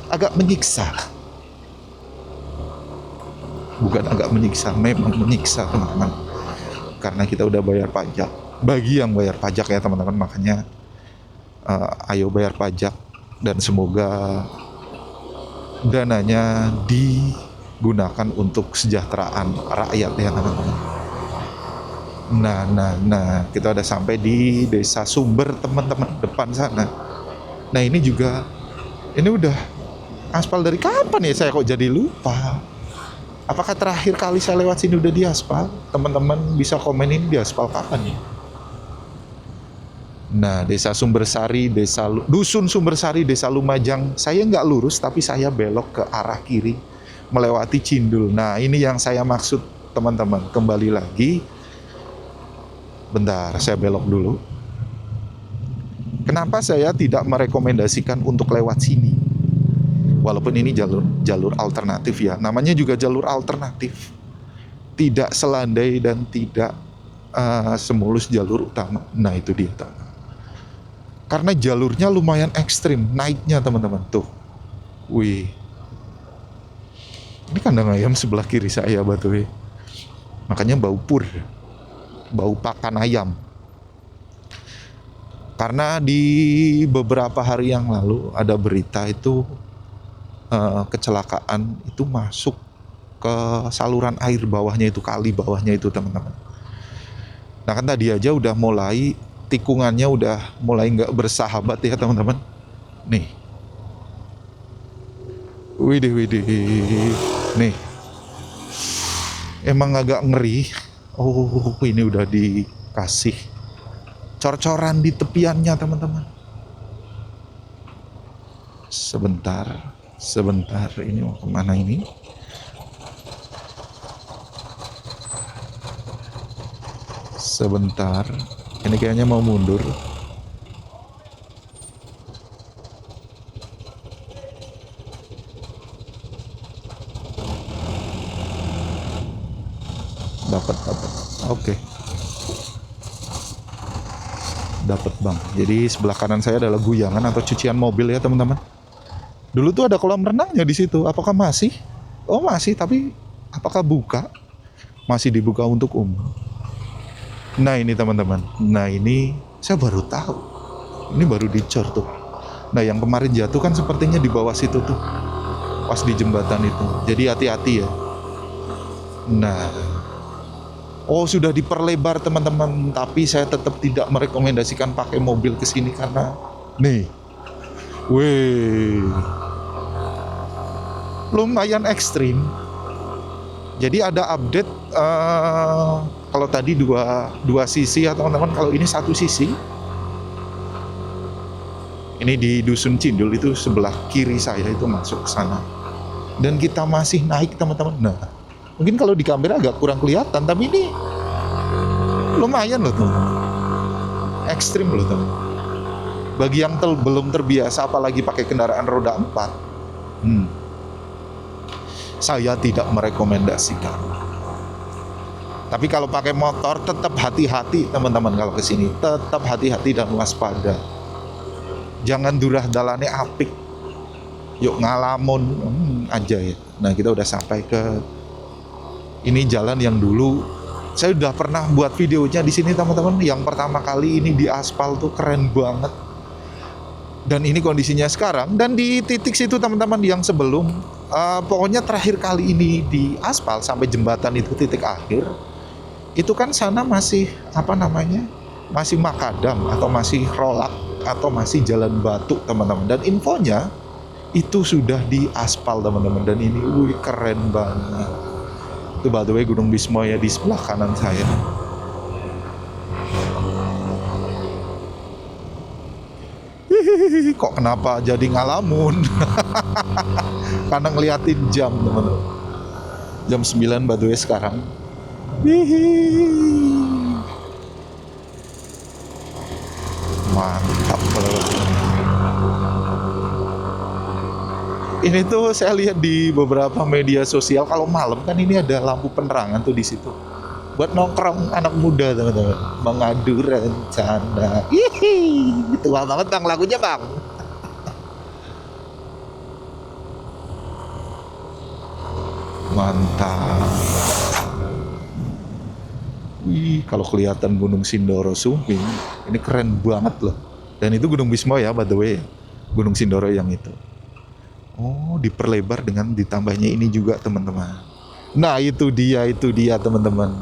agak menyiksa. Bukan agak menyiksa, memang menyiksa teman-teman. Karena kita udah bayar pajak. Bagi yang bayar pajak ya teman-teman, makanya ayo bayar pajak dan semoga dananya digunakan untuk kesejahteraan rakyat ya teman-teman. Nah, kita udah sampai di Desa Sumber teman-teman, depan sana. Nah ini udah aspal dari kapan ya, saya kok jadi lupa. Apakah terakhir kali saya lewat sini udah diaspal? Teman-teman bisa komenin diaspal kapan ya? Nah, Desa Sumbersari, Dusun Sumbersari, Desa Lumajang. Saya nggak lurus, tapi saya belok ke arah kiri, melewati Cindul. Nah, ini yang saya maksud teman-teman. Kembali lagi. Bentar, saya belok dulu. Kenapa saya tidak merekomendasikan untuk lewat sini? Walaupun ini jalur alternatif ya, namanya juga jalur alternatif, tidak selandai dan tidak semulus jalur utama. Nah itu dia teman. Karena jalurnya lumayan ekstrim naiknya teman-teman tuh. Wih, ini kandang ayam sebelah kiri saya batuwe, makanya bau pur. bau pakan ayam. Karena di beberapa hari yang lalu ada berita itu kecelakaan itu masuk ke saluran air bawahnya itu, kali bawahnya itu teman-teman. Nah kan tadi aja udah mulai tikungannya udah mulai nggak bersahabat ya teman-teman. Nih, widih, nih, emang agak ngeri. Oh, ini udah dikasih cor-coran di tepiannya teman-teman. Sebentar, ini mau kemana ini? Sebentar, ini kayaknya mau mundur. Dapat. Oke. Dapat bang. Jadi sebelah kanan saya adalah guyangan atau cucian mobil ya teman-teman. Dulu tuh ada kolam renangnya di situ. Apakah masih? Oh masih, tapi apakah buka? Masih dibuka untuk umum. Nah ini teman-teman. Nah ini saya baru tahu. Ini baru dicor tuh. Nah yang kemarin jatuh kan sepertinya di bawah situ tuh. Pas di jembatan itu. Jadi hati-hati ya. Nah, oh sudah diperlebar teman-teman, tapi saya tetap tidak merekomendasikan pakai mobil ke sini karena nih, lumayan ekstrim. Jadi ada update kalau tadi dua sisi ya teman-teman, kalau ini satu sisi. Ini di Dusun Cindul itu sebelah kiri saya itu masuk ke sana. Dan kita masih naik teman-teman. Nah, mungkin kalau di kamera agak kurang kelihatan, tapi ini lumayan loh teman-teman. Ekstrim loh teman. Bagi yang belum terbiasa apalagi pakai kendaraan roda 4, saya tidak merekomendasikan. Tapi kalau pakai motor tetap hati-hati teman-teman, kalau ke sini tetap hati-hati dan waspada. Jangan durah dalane apik. Yuk ngalamun aja ya. Nah, kita udah sampai ke ini jalan yang dulu saya udah pernah buat videonya di sini teman-teman. Yang pertama kali ini di aspal tuh keren banget. Dan ini kondisinya sekarang. Dan di titik situ teman-teman yang sebelum pokoknya terakhir kali ini di aspal sampai jembatan itu titik akhir. Itu kan sana masih masih makadam atau masih rolak atau masih jalan batu teman-teman. Dan infonya itu sudah di aspal teman-teman. Dan ini keren banget. Itu by the way Gunung Bismo ya di sebelah kanan saya. Hihihi, kok kenapa jadi ngalamun? Karena ngeliatin jam teman-teman. Jam 9 by the way sekarang. Hihihi. Mantap banget. Ini tuh saya lihat di beberapa media sosial kalau malam kan ini ada lampu penerangan tuh di situ. Buat nongkrong anak muda teman-teman, mengadu rencana. Hihi, tua banget bang lagunya bang. Mantap. Wih, kalau kelihatan Gunung Sindoro Sumbing, ini keren banget loh. Dan itu Gunung Bismo ya by the way, Gunung Sindoro yang itu. Oh, diperlebar dengan ditambahnya ini juga teman-teman. Nah, itu dia teman-teman.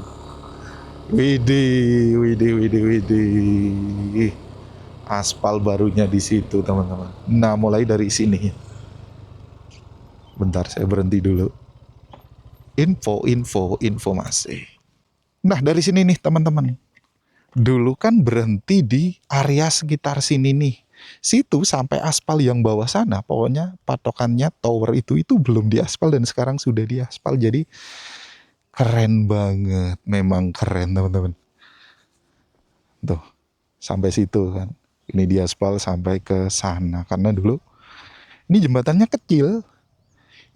Widih. Aspal barunya di situ teman-teman. Nah, mulai dari sini. Bentar, saya berhenti dulu. Info masih. Nah, dari sini nih teman-teman. Dulu kan berhenti di area sekitar sini nih. Situ sampai aspal yang bawah sana, pokoknya patokannya tower itu belum diaspal dan sekarang sudah diaspal. Jadi keren banget, memang keren teman-teman. Tuh, sampai situ kan. Ini diaspal sampai ke sana karena dulu ini jembatannya kecil.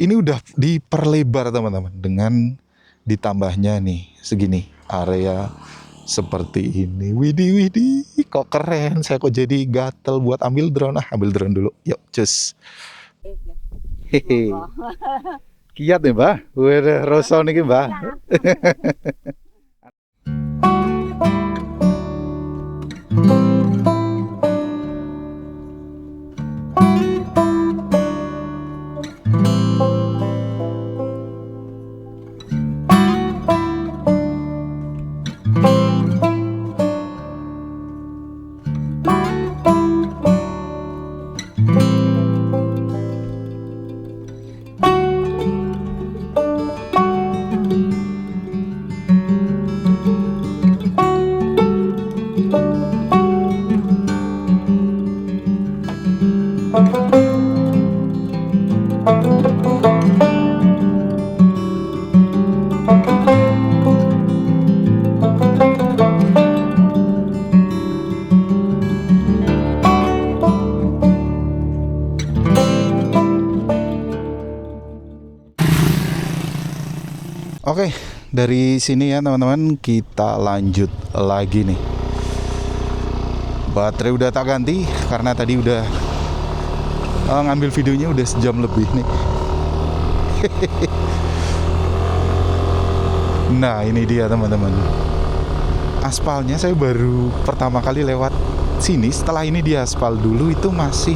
Ini udah diperlebar teman-teman dengan ditambahnya nih segini area seperti ini. Widih, kok keren. Saya kok jadi gatel buat ambil drone. Ambil drone dulu. Yuk, cus. Hehe. Kiat nih, Mbak. Udah rosone iki, Mbak. Oke, dari sini ya teman-teman, kita lanjut lagi nih. Baterai udah tak ganti karena tadi udah ngambil videonya udah sejam lebih nih. Nah ini dia teman-teman, aspalnya saya baru pertama kali lewat sini. Setelah ini di aspal, dulu itu masih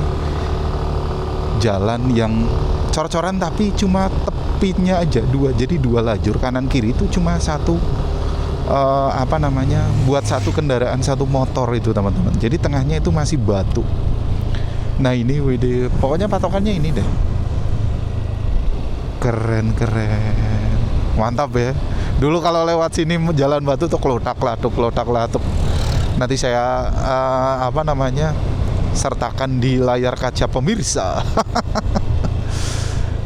jalan yang cor-coran tapi cuma tepinya aja dua, jadi dua lajur kanan kiri itu cuma satu buat satu kendaraan, satu motor itu teman-teman. Jadi tengahnya itu masih batu. Nah ini WD, pokoknya patokannya ini deh. Keren, mantap ya. Dulu kalau lewat sini jalan batu tuh kelotak latuk. Nanti saya sertakan di layar kaca pemirsa.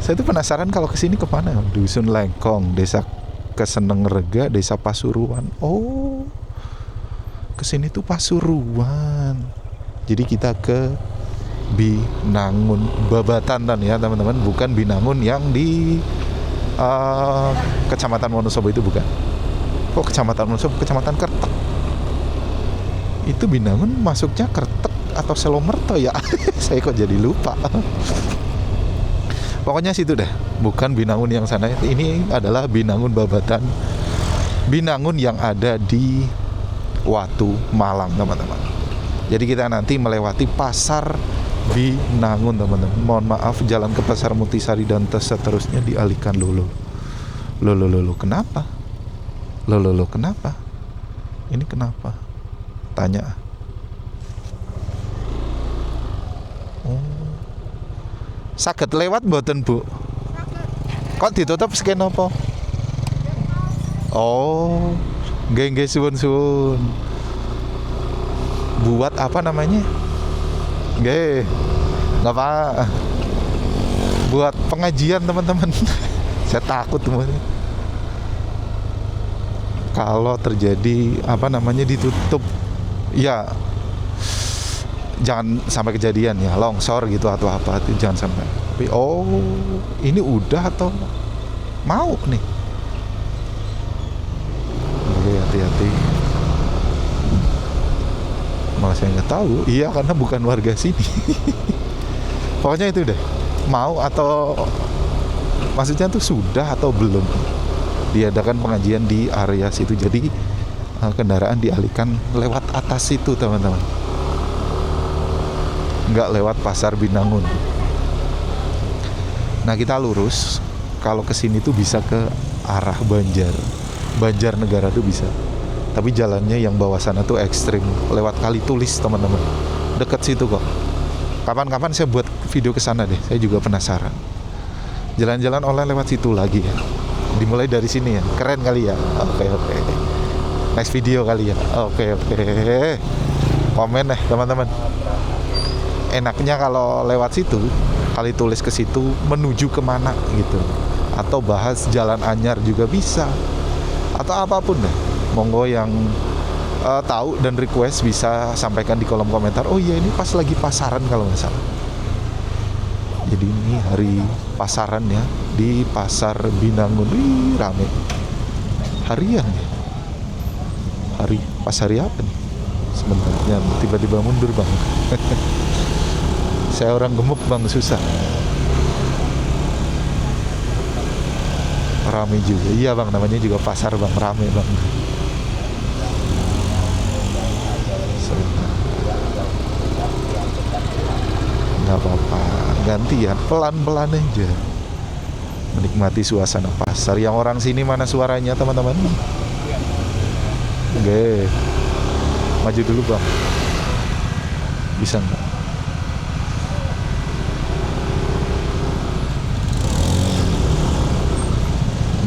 Saya tuh penasaran kalau kesini kemana. Dusun Lengkong, Desa Kesenengrega, Desa Pasuruan. Oh, kesini tuh Pasuruan. Jadi kita ke Binangun Babatan ya teman-teman, bukan Binangun yang di Kecamatan Wonosobo itu, bukan. Kok Kecamatan Wonosobo, Kecamatan Kertek. Itu Binangun masuknya Kertek atau Selomerto ya? Saya kok jadi lupa. Pokoknya situ deh, bukan Binangun yang sana. Ini adalah Binangun Babatan, Binangun yang ada di Watu, Malang teman-teman. Jadi kita nanti melewati pasar Binangun teman-teman. Mohon maaf, jalan ke Pasar Mutisari dan seterusnya dialihkan dulu. Kenapa? Kenapa? Ini kenapa? Tanya. Saged lewat mboten, Bu? Kok ditutup sken apa? Oh, nggih suwun. Buat apa namanya? Nggih. Enggak apa. Buat pengajian, teman-teman. Saya takut teman-teman. Kalau terjadi ditutup, ya jangan sampai kejadian ya, longsor gitu atau apa, itu jangan sampai. Tapi ini udah atau mau nih? Oke, hati-hati. Malah saya nggak tahu. Iya, karena bukan warga sini. Pokoknya itu deh, mau atau maksudnya tuh sudah atau belum diadakan pengajian di area situ. Jadi kendaraan dialihkan lewat atas situ teman-teman, nggak lewat pasar Binangun. Nah kita lurus, kalau kesini tuh bisa ke arah Banjarnegara tuh bisa. Tapi jalannya yang bawah sana tuh ekstrim, lewat Kali Tulis teman-teman, deket situ kok. Kapan-kapan saya buat video ke sana deh, saya juga penasaran. Jalan-jalan online lewat situ lagi ya. Dimulai dari sini ya, keren kali ya. Oke. Next video kali ya. Oke. Komen deh teman-teman. Enaknya kalau lewat situ, Kali Tulis ke situ menuju kemana gitu, atau bahas Jalan Anyar juga bisa, atau apapun deh. Monggo yang tahu dan request bisa sampaikan di kolom komentar. Oh iya, ini pas lagi pasaran kalau nggak salah. Jadi ini hari pasaran ya, di pasar Binangun. Wih, rame harian ya. Pas hari apa nih? Sebentar, tiba-tiba mundur bang. Saya orang gemuk bang, susah. Rame juga. Iya bang, namanya juga pasar bang, rame bang. Nggak apa-apa, gantian, pelan-pelan aja. Menikmati suasana pasar. Yang orang sini mana suaranya teman-teman? Oke, maju dulu bang. Bisa nggak?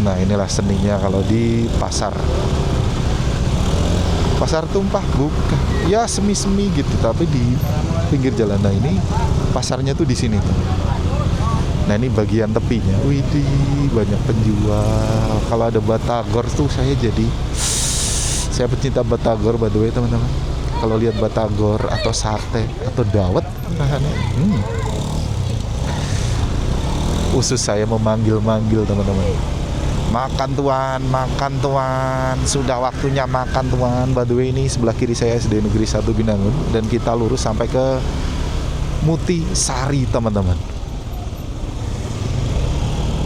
Nah inilah seninya kalau di pasar tumpah, bukan ya, semi-semi gitu, tapi di pinggir jalan. Nah ini pasarnya tuh di sini tuh. Nah ini bagian tepinya, widih banyak penjual. Kalau ada batagor tuh saya pecinta batagor by the way teman-teman. Kalau lihat batagor atau sate atau dawet rasanya, usus saya memanggil-manggil teman-teman. Makan tuan, sudah waktunya makan tuan. By the way ini sebelah kiri saya SD Negeri 1 Binangun dan kita lurus sampai ke Muti Sari teman-teman.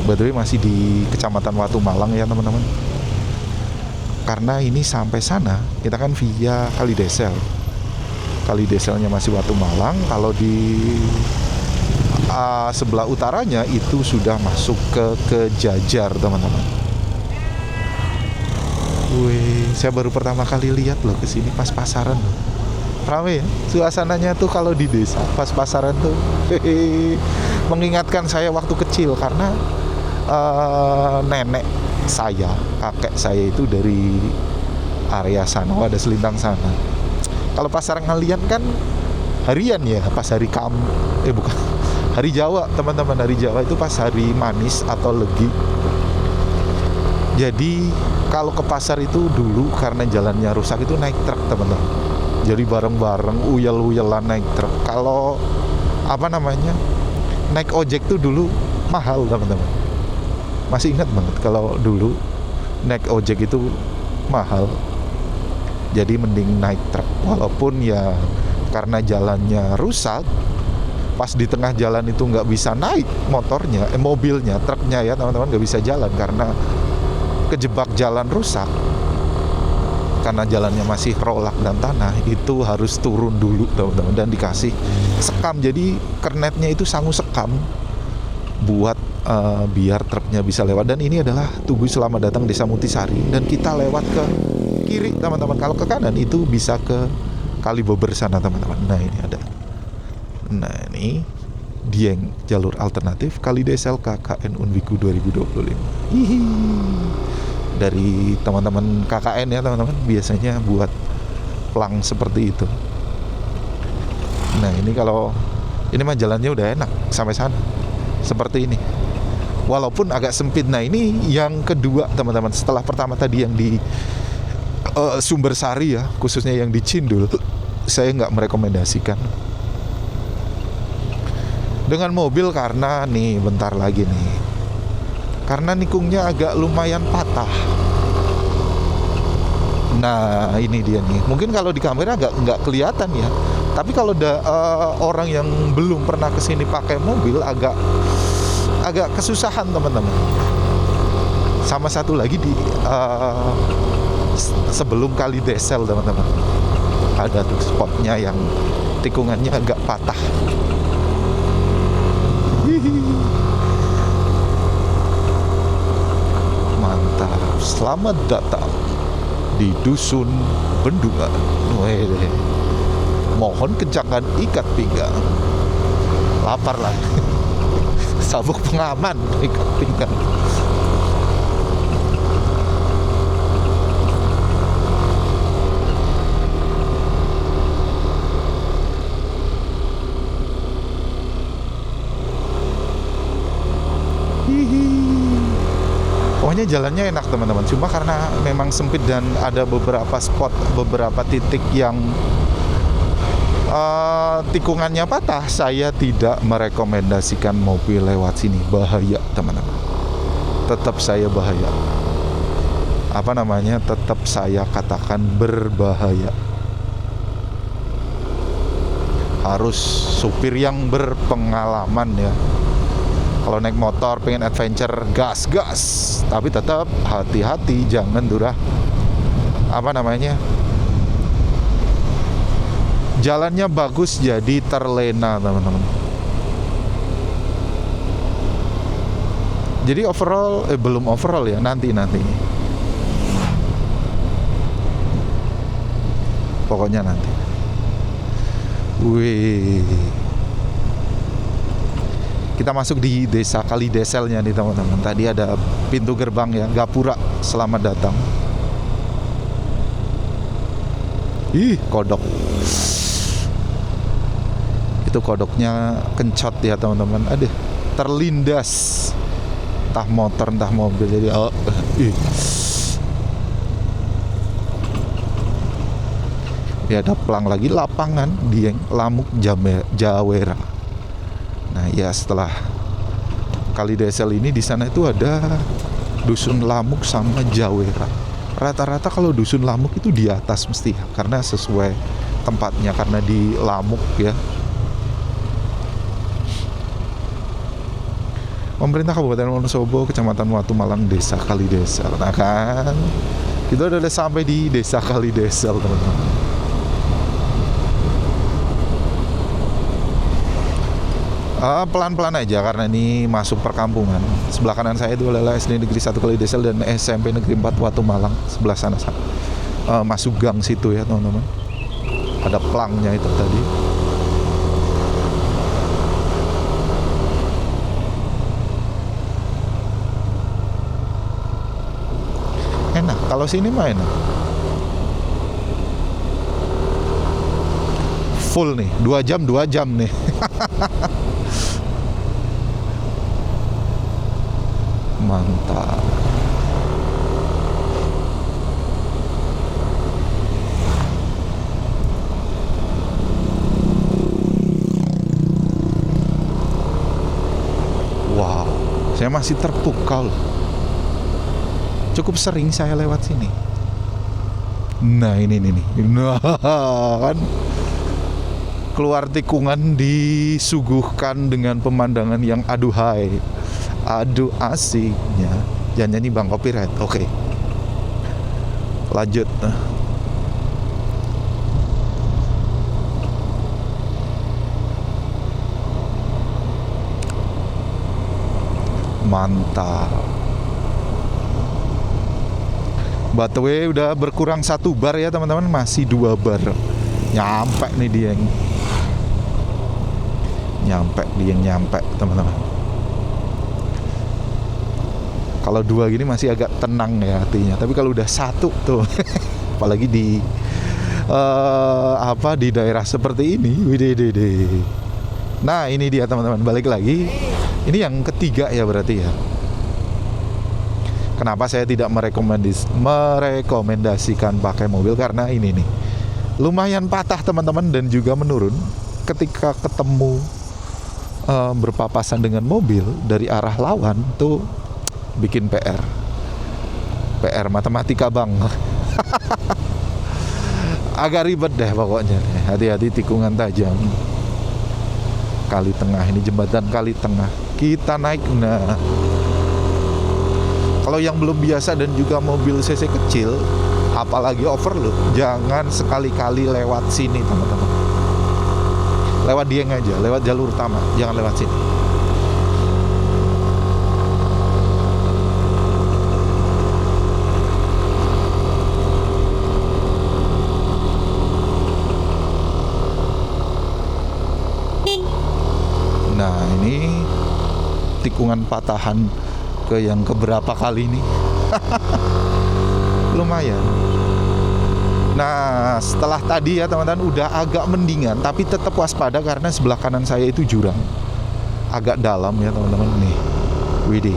By the way masih di Kecamatan Watu Malang ya teman-teman. Karena ini sampai sana kita kan via Kalidesel. Kalideselnya masih Watu Malang. Kalau di sebelah utaranya itu sudah masuk ke Jajar teman-teman. Wih, saya baru pertama kali lihat loh ke sini pas pasaran loh. Ramai ya, suasananya tuh kalau di desa pas pasaran tuh mengingatkan saya waktu kecil karena nenek saya, kakek saya itu dari area sana, ada Selintang sana. Kalau pasaran ngalian kan harian ya, pas hari bukan hari Jawa teman-teman, hari Jawa itu pas hari manis atau legi. Jadi kalau ke pasar itu dulu karena jalannya rusak itu naik truk teman-teman. Jadi bareng-bareng uyel-uyelan naik truk. Kalau naik ojek tuh dulu mahal teman-teman. Masih ingat banget kalau dulu naik ojek itu mahal. Jadi mending naik truk. Walaupun ya karena jalannya rusak, pas di tengah jalan itu nggak bisa naik motornya, mobilnya, truknya ya teman-teman nggak bisa jalan karena kejebak jalan rusak. Karena jalannya masih rolak dan tanah, itu harus turun dulu teman-teman dan dikasih sekam. Jadi kernetnya itu sangu sekam buat biar truknya bisa lewat. Dan ini adalah Tugu Selamat Datang Desa Mutisari dan kita lewat ke kiri teman-teman. Kalau ke kanan itu bisa ke Kalibeber sana teman-teman. Nah ini ada. Nah ini Dieng jalur alternatif Kalidesel KKN Unwiku 2025. Hihi. Dari teman-teman KKN ya teman-teman, biasanya buat plang seperti itu. Nah ini kalau ini mah jalannya udah enak sampai sana seperti ini. Walaupun agak sempit. Nah ini yang kedua teman-teman. Setelah pertama tadi yang di Sumbersari ya, khususnya yang di Cindul, saya nggak merekomendasikan dengan mobil karena nih bentar lagi nih, karena nikungnya agak lumayan patah. Nah ini dia nih. Mungkin kalau di kamera nggak kelihatan ya, tapi kalau orang yang belum pernah kesini pakai mobil agak kesusahan teman-teman. Sama satu lagi di sebelum Kalidesel teman-teman, ada tuh spotnya yang tikungannya agak patah. Mantap, selamat datang di Dusun Bendungan. Mohon kencangkan ikat pinggang. Lapar lah. Sabuk pengaman ikat pinggang. Pokoknya jalannya enak teman-teman. Cuma karena memang sempit dan ada beberapa spot, beberapa titik yang tikungannya patah, saya tidak merekomendasikan mobil lewat sini. Bahaya teman-teman. Tetap saya bahaya. Tetap saya katakan berbahaya. Harus supir yang berpengalaman ya. Kalau naik motor pengen adventure, gas. Tapi tetap hati-hati, jangan durah. Jalannya bagus jadi terlena teman-teman. Jadi overall belum overall ya, nanti. Pokoknya nanti. Wih. Kita masuk di desa Kalideselnya nih teman-teman. Tadi ada pintu gerbang ya, Gapura selamat datang. Ih, kodok. Itu kodoknya kencot ya teman-teman. Aduh, terlindas, entah motor entah mobil. Jadi ya ada pelang lagi, lapangan Dieng Lamuk Jawera. Nah ya, setelah Kali Desel ini, di sana itu ada Dusun Lamuk sama Jawera. Rata-rata kalau Dusun Lamuk itu di atas mesti ya, karena sesuai tempatnya, karena di Lamuk ya. Pemerintah Kabupaten Wonosobo, Kecamatan Watu Malang, Desa Kali Desel. Nah kan, kita udah sampai di Desa Kali Desel, teman-teman. Pelan-pelan aja karena ini masuk perkampungan. Sebelah kanan saya itu adalah SD Negeri 1 Kali Desel dan SMP Negeri 4 Watu Malang. Sebelah sana masuk gang situ ya, teman-teman. Ada pelangnya itu tadi. Enak, kalau sini mah enak. Full nih, 2 jam nih. Mantap. Wow, saya masih terpukau. Cukup sering saya lewat sini. Nah ini nih. Nah kan, keluar tikungan disuguhkan dengan pemandangan yang aduhai, aduh asiknya. Jangan nyanyi bang, copyright. Oke. Lanjut. Mantap. By the way, udah berkurang 1 bar ya teman-teman, masih 2 bar. Nyampe nih dia yang nyampe teman-teman. Kalau 2 gini masih agak tenang ya hatinya, tapi kalau udah 1 tuh apalagi di di daerah seperti ini, widih. Nah ini dia teman-teman, balik lagi. Ini yang ketiga ya berarti ya. Kenapa saya tidak merekomendasikan pakai mobil, karena ini nih lumayan patah teman-teman, dan juga menurun ketika ketemu berpapasan dengan mobil dari arah lawan tuh bikin PR matematika bang. Agak ribet deh pokoknya. Hati-hati tikungan tajam. Kali Tengah ini, jembatan Kali Tengah kita naik. Nah kalau yang belum biasa dan juga mobil cc kecil, apalagi overload, jangan sekali-kali lewat sini teman-teman. Lewat Dieng aja, lewat jalur utama, jangan lewat sini. Nah ini tikungan patahan ke yang keberapa kali ini. Lumayan. Nah setelah tadi ya teman-teman udah agak mendingan, tapi tetap waspada karena sebelah kanan saya itu jurang agak dalam ya teman-teman. Nih widih,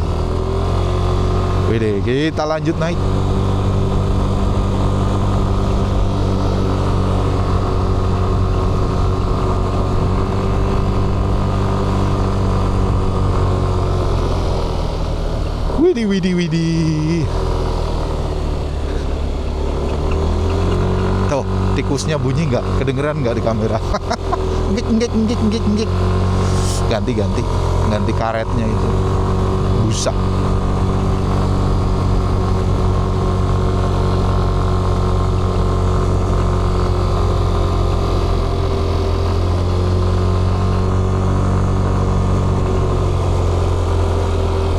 kita lanjut naik. Widih. Tuh, tikusnya bunyi nggak? Kedengeran nggak di kamera? Ngik. Ganti karetnya itu. Busak.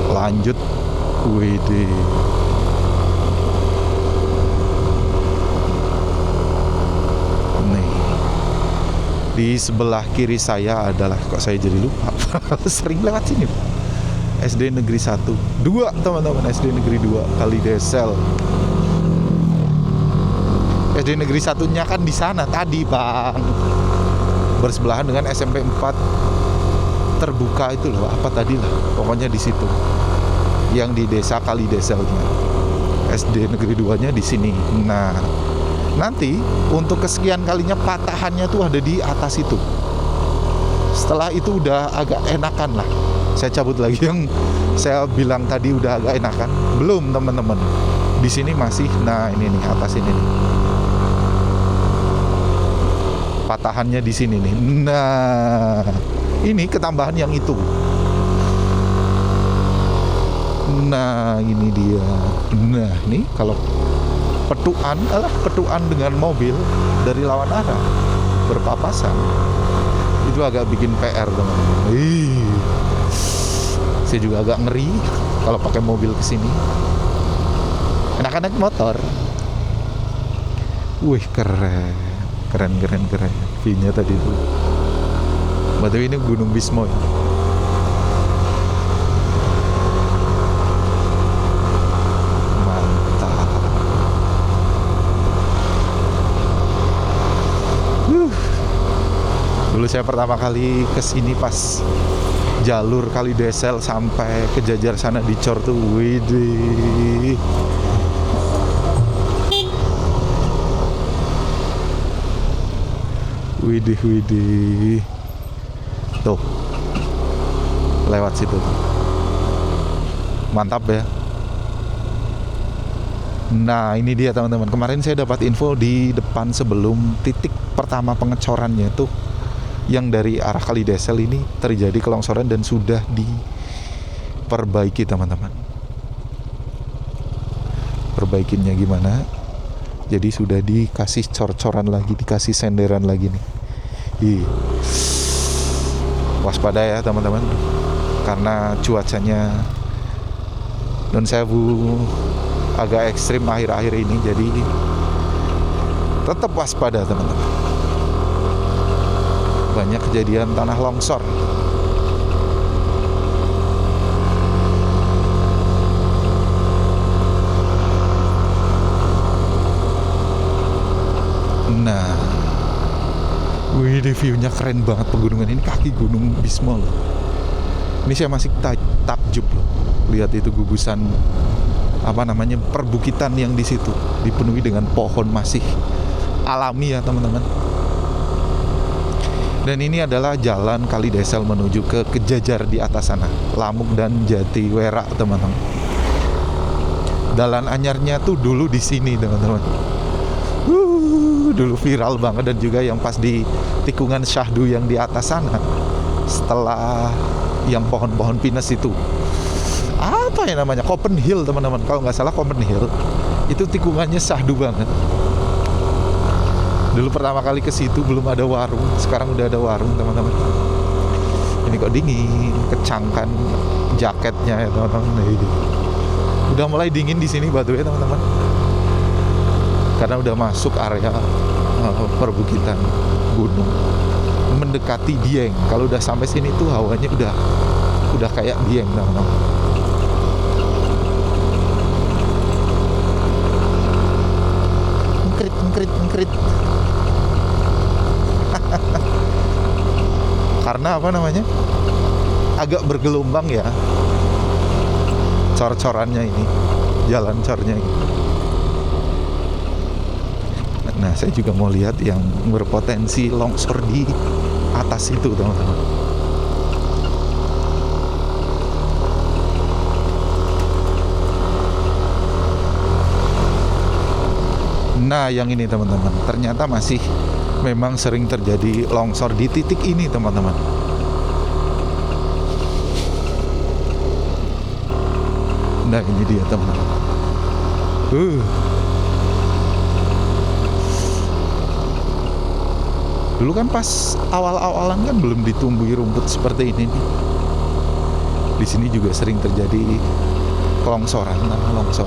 Lanjut. Widih. Nih di sebelah kiri saya adalah, kok saya jadi lupa. Sering lewat sini SD Negeri 1 2 teman-teman, SD Negeri 2 Kali Desel. SD Negeri 1-nya kan di sana tadi bang, bersebelahan dengan SMP 4 terbuka itu loh, apa tadi lah, pokoknya di situ. Yang di desa Kalideselnya. SD Negeri 2-nya di sini. Nah, nanti untuk kesekian kalinya patahannya tuh ada di atas itu. Setelah itu udah agak enakan lah. Saya cabut lagi yang saya bilang tadi udah agak enakan. Belum teman-teman. Di sini masih, nah ini nih atas ini nih. Patahannya di sini nih. Nah, ini ketambahan yang itu. Nah, ini dia. Nah, ini kalau petuan dengan mobil dari lawan arah berpapasan, itu agak bikin PR, teman-teman. Saya juga agak ngeri kalau pakai mobil ke sini. Enakan naik motor. Wih, keren. View-nya tadi itu. Batu ini Gunung Bismo ya. Dulu saya pertama kali kesini pas jalur Kalidesel sampai ke Jajar sana di Cor tuh, widih. Widih. Tuh, lewat situ. Mantap ya. Nah, ini dia teman-teman. Kemarin saya dapat info di depan sebelum titik pertama pengecorannya tuh, yang dari arah Kalidesel ini terjadi kelongsoran dan sudah diperbaiki, teman-teman. Perbaikinnya gimana? Jadi sudah dikasih cor-coran lagi, dikasih senderan lagi nih. Waspada ya teman-teman, karena cuacanya non sewu agak ekstrim akhir-akhir ini, jadi tetap waspada teman-teman. Banyak kejadian tanah longsor. Nah, wih, view-nya keren banget pegunungan ini, kaki Gunung Bismo loh. Ini saya masih takjub loh, lihat itu gugusan perbukitan yang di situ dipenuhi dengan pohon masih alami ya teman-teman. Dan ini adalah jalan Kalidesel menuju ke Jajar di atas sana, Lamuk dan Jatiwera, teman-teman. Dalan anyarnya tuh dulu di sini, teman-teman. Dulu viral banget, dan juga yang pas di tikungan Syahdu yang di atas sana, setelah yang pohon-pohon pinus itu. Apa ya namanya? Copenhill, teman-teman. Kalau nggak salah Copenhill. Itu tikungannya syahdu banget. Dulu pertama kali ke situ belum ada warung, sekarang udah ada warung, teman-teman. Ini kok dingin, kecangkan jaketnya ya, teman-teman. Udah mulai dingin di sini batunya, teman-teman. Karena udah masuk area perbukitan gunung, mendekati Dieng. Kalau udah sampai sini tuh hawanya udah kayak Dieng, teman-teman. Ngkrit. Karena agak bergelombang ya cor-corannya ini, jalan cornya ini. Nah, saya juga mau lihat yang berpotensi longsor di atas itu, teman-teman. Nah, yang ini teman-teman, ternyata masih memang sering terjadi longsor di titik ini, teman-teman. Nah, ini dia, teman-teman. Dulu kan pas awal-awalan kan belum ditumbuhi rumput seperti ini nih. Di sini juga sering terjadi kelongsoran, longsor.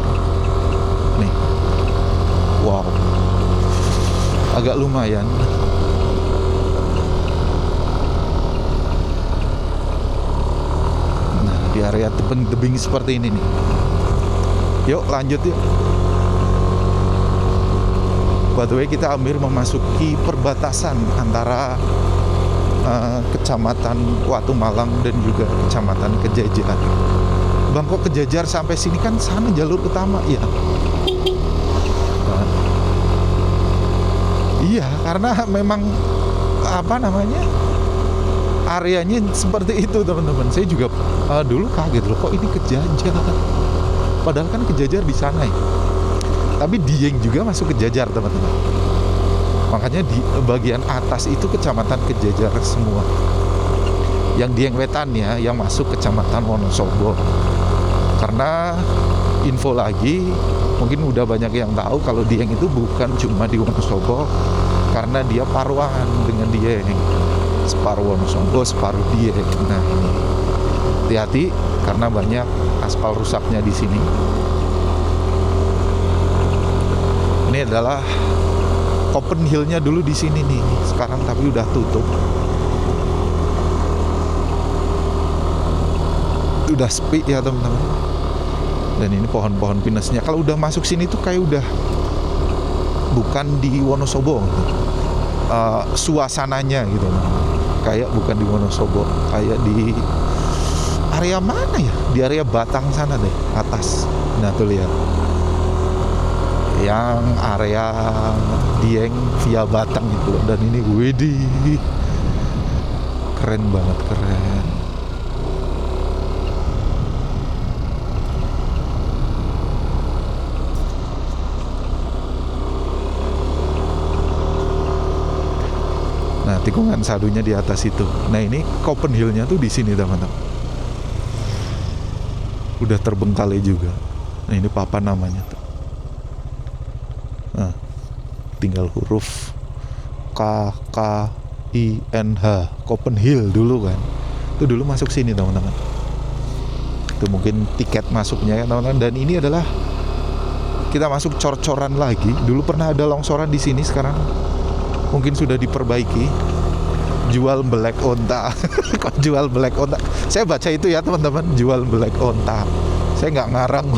Nih. Wow, agak lumayan. Nah, di area tebing seperti ini nih. Yuk lanjut yuk. By the way, kita hampir memasuki perbatasan antara Kecamatan Watu Malang dan juga Kecamatan Kejajar. Bang, kok Kejajar sampai sini, kan sana jalur utama ya? Nah, iya, karena memang areanya seperti itu teman-teman. Saya juga dulu kaget loh, kok ini Kejajar, padahal kan Kejajar di sana ya. Tapi Dieng juga masuk Kejajar teman-teman. Makanya di bagian atas itu Kecamatan Kejajar semua. Yang Dieng Wetannya yang masuk Kecamatan Wonosobo. Karena info lagi, mungkin udah banyak yang tahu kalau Dieng itu bukan cuma di Wonosobo, karena dia paruan dengan Dieng. Separuh Wonosobo, separuh Dieng. Nah ini hati-hati karena banyak aspal rusaknya di sini. Ini adalah Copenhill-nya dulu di sini nih, sekarang tapi udah tutup. Udah sepi ya teman-teman. Dan ini pohon-pohon pinusnya. Kalau udah masuk sini tuh kayak udah bukan di Wonosobo gitu. Suasananya gitu. Kayak bukan di Wonosobo, kayak di area mana ya? Di area Batang sana deh, atas. Nah tuh lihat. Yang area Dieng via Batang itu. Dan ini widih, keren banget, keren. Nah tikungan sadunya di atas itu. Nah ini Copenhill-nya tuh di sini teman-teman. Udah terbengkalai juga. Nah ini papan namanya tuh. Nah, tinggal huruf KKINH, Copenhill dulu kan. Itu dulu masuk sini teman-teman. Itu mungkin tiket masuknya ya teman-teman. Dan ini adalah kita masuk cor-coran lagi. Dulu pernah ada longsoran di sini, sekarang mungkin sudah diperbaiki. Jual black onta. Kok jual black onta? Saya baca itu ya teman-teman, jual black onta. Saya nggak ngarang.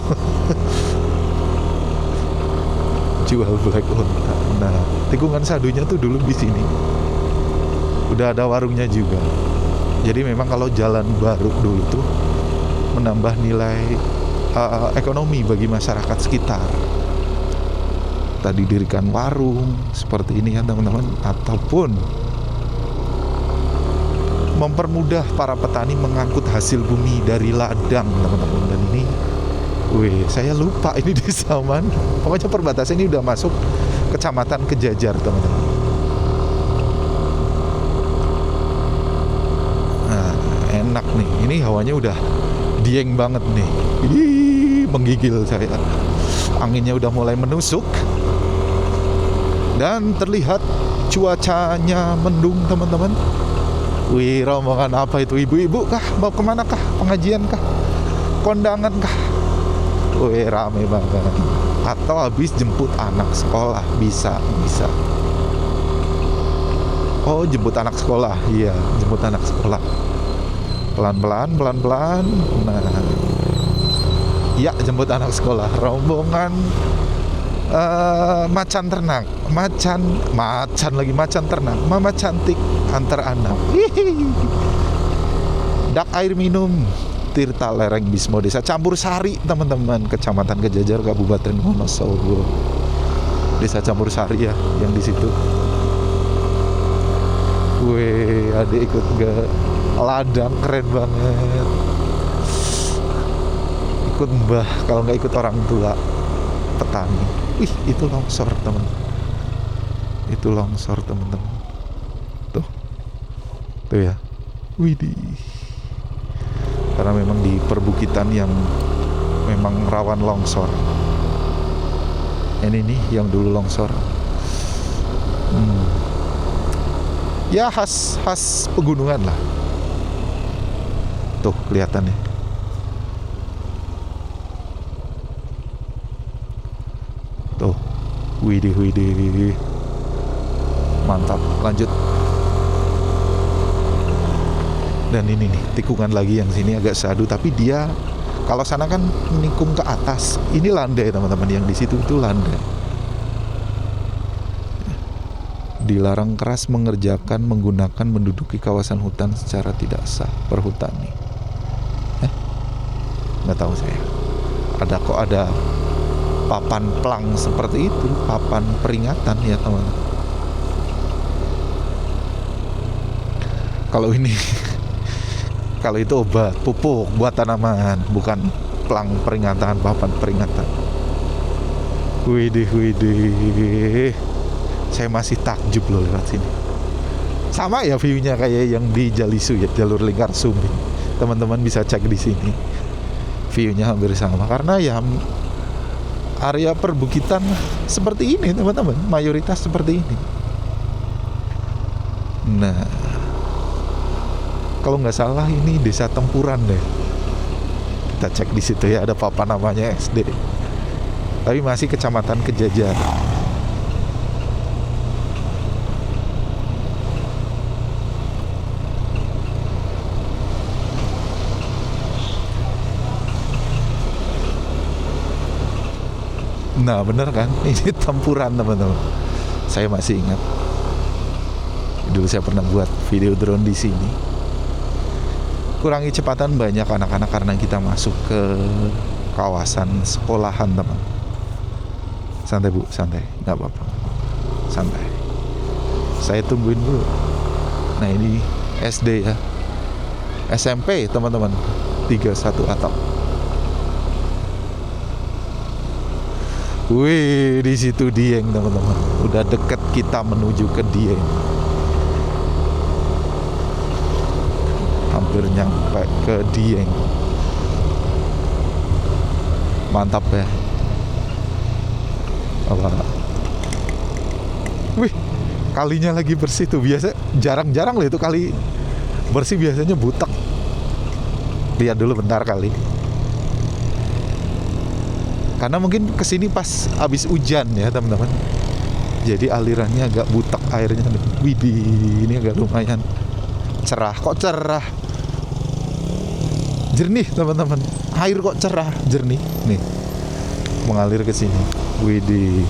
Jual black onta. Nah, tikungan sadunya tuh dulu di sini. Udah ada warungnya juga. Jadi memang kalau jalan baru dulu tuh menambah nilai ekonomi bagi masyarakat sekitar. Tadi dirikan warung seperti ini ya teman-teman, ataupun mempermudah para petani mengangkut hasil bumi dari ladang teman-teman. Dan ini saya lupa ini di Saman. Pokoknya perbatasan ini udah masuk Kecamatan Kejajar teman-teman. Nah, enak nih. Ini hawanya udah Dieng banget nih. Menggigil saya. Anginnya udah mulai menusuk. Dan terlihat cuacanya mendung teman-teman. Wih, rombongan apa itu? Ibu-ibu kah? Mau kemana kah? Pengajian kah? Kondangan kah? Wih, rame banget. Atau habis jemput anak sekolah. Bisa. Oh, jemput anak sekolah. Iya, jemput anak sekolah. Pelan-pelan. Nah, ya, jemput anak sekolah. Rombongan macan ternak. Macan ternak. Mama cantik antar anak. Dak air minum Tirta Lereng Bismo, Desa Campur Sari teman-teman, Kecamatan Kejajar, Kabupaten Wonosobo. Desa Campur Sari ya, yang di situ. Wih, adik ikut ke ladang, keren banget. Ikut mbah, kalau nggak ikut orang tua petani. Wih, itu longsor teman-teman. Tuh ya. Widih. Karena memang di perbukitan yang memang rawan longsor. Ini nih yang dulu longsor. Ya khas pegunungan lah. Tuh kelihatan nih. Tuh, widih. Mantap, lanjut. Dan ini nih, tikungan lagi yang sini agak sadu, tapi dia kalau sana kan menikung ke atas. Ini landai teman-teman, yang di situ itu landai. Dilarang keras menggunakan menduduki kawasan hutan secara tidak sah. Perhutani. Nggak tahu saya. Ada papan plang seperti itu, papan peringatan ya teman. Kalau ini kalau itu obat pupuk buat tanaman, bukan plang peringatan, papan peringatan. Widih. Saya masih takjub loh lewat sini. Sama ya view-nya kayak yang di Jalisu ya, jalur lingkar Sumbing. Teman-teman bisa cek di sini. View-nya hampir sama karena ya area perbukitan seperti ini teman-teman, mayoritas seperti ini. Nah, kalau nggak salah ini Desa Tempuran deh. Kita cek di situ ya, ada papan namanya SD. Tapi masih Kecamatan Kejajar. Nah bener kan, ini Tempuran teman-teman. Saya masih ingat. Dulu saya pernah buat video drone di sini. Kurangi kecepatan banyak anak-anak karena kita masuk ke kawasan sekolahan teman. Santai bu, santai, nggak apa-apa, santai. Saya tungguin dulu. Nah ini SD ya, SMP teman-teman, 31 atap. Wih, di situ Dieng teman-teman. Udah deket kita menuju ke Dieng. Hampir nyampe ke Dieng. Mantap ya. Apa? Wih, kalinya lagi bersih tuh. Biasa jarang-jarang loh itu kali bersih, biasanya butek. Lihat dulu bentar kali. Karena mungkin kesini pas habis hujan ya teman-teman. Jadi alirannya agak butek airnya. Widih, ini agak lumayan cerah. Kok cerah? Jernih teman-teman. Air kok cerah, jernih. Nih, mengalir ke sini. Widih.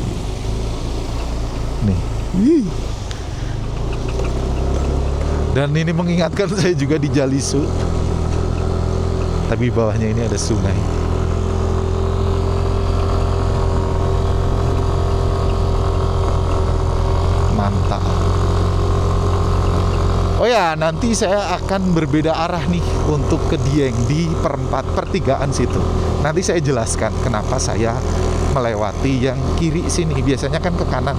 Nih. Wih. Dan ini mengingatkan saya juga di Jalisu. Tapi bawahnya ini ada sungai. Mantap. Oh ya, nanti saya akan berbeda arah nih untuk ke Dieng di pertigaan situ. Nanti saya jelaskan kenapa saya melewati yang kiri sini. Biasanya kan ke kanan,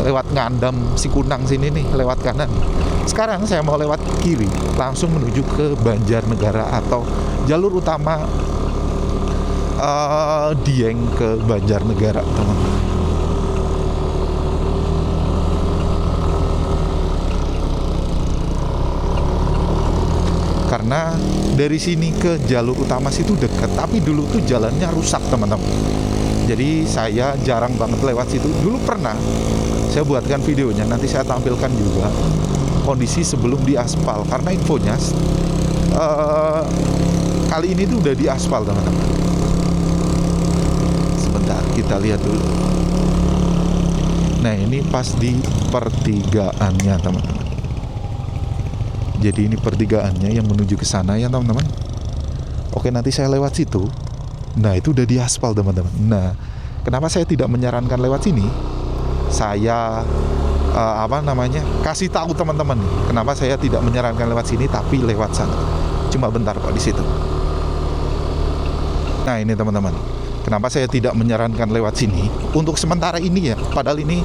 lewat Ngandam Sikunang sini nih, lewat kanan. Sekarang saya mau lewat kiri, langsung menuju ke Banjarnegara atau jalur utama Dieng ke Banjarnegara, teman-teman. Karena dari sini ke jalur utama situ dekat, tapi dulu tuh jalannya rusak teman-teman. Jadi saya jarang banget lewat situ. Dulu pernah saya buatkan videonya, nanti saya tampilkan juga kondisi sebelum diaspal. Karena infonya kali ini tuh udah diaspal teman-teman. Sebentar kita lihat dulu. Nah ini pas di pertigaannya teman-teman. Jadi ini pertigaannya yang menuju ke sana ya teman-teman. Oke, nanti saya lewat situ. Nah itu udah diaspal teman-teman. Nah kenapa saya tidak menyarankan lewat sini? Saya kasih tahu teman-teman nih, kenapa saya tidak menyarankan lewat sini tapi lewat sana. Cuma bentar kok di situ. Nah ini teman-teman, kenapa saya tidak menyarankan lewat sini untuk sementara ini ya. Padahal ini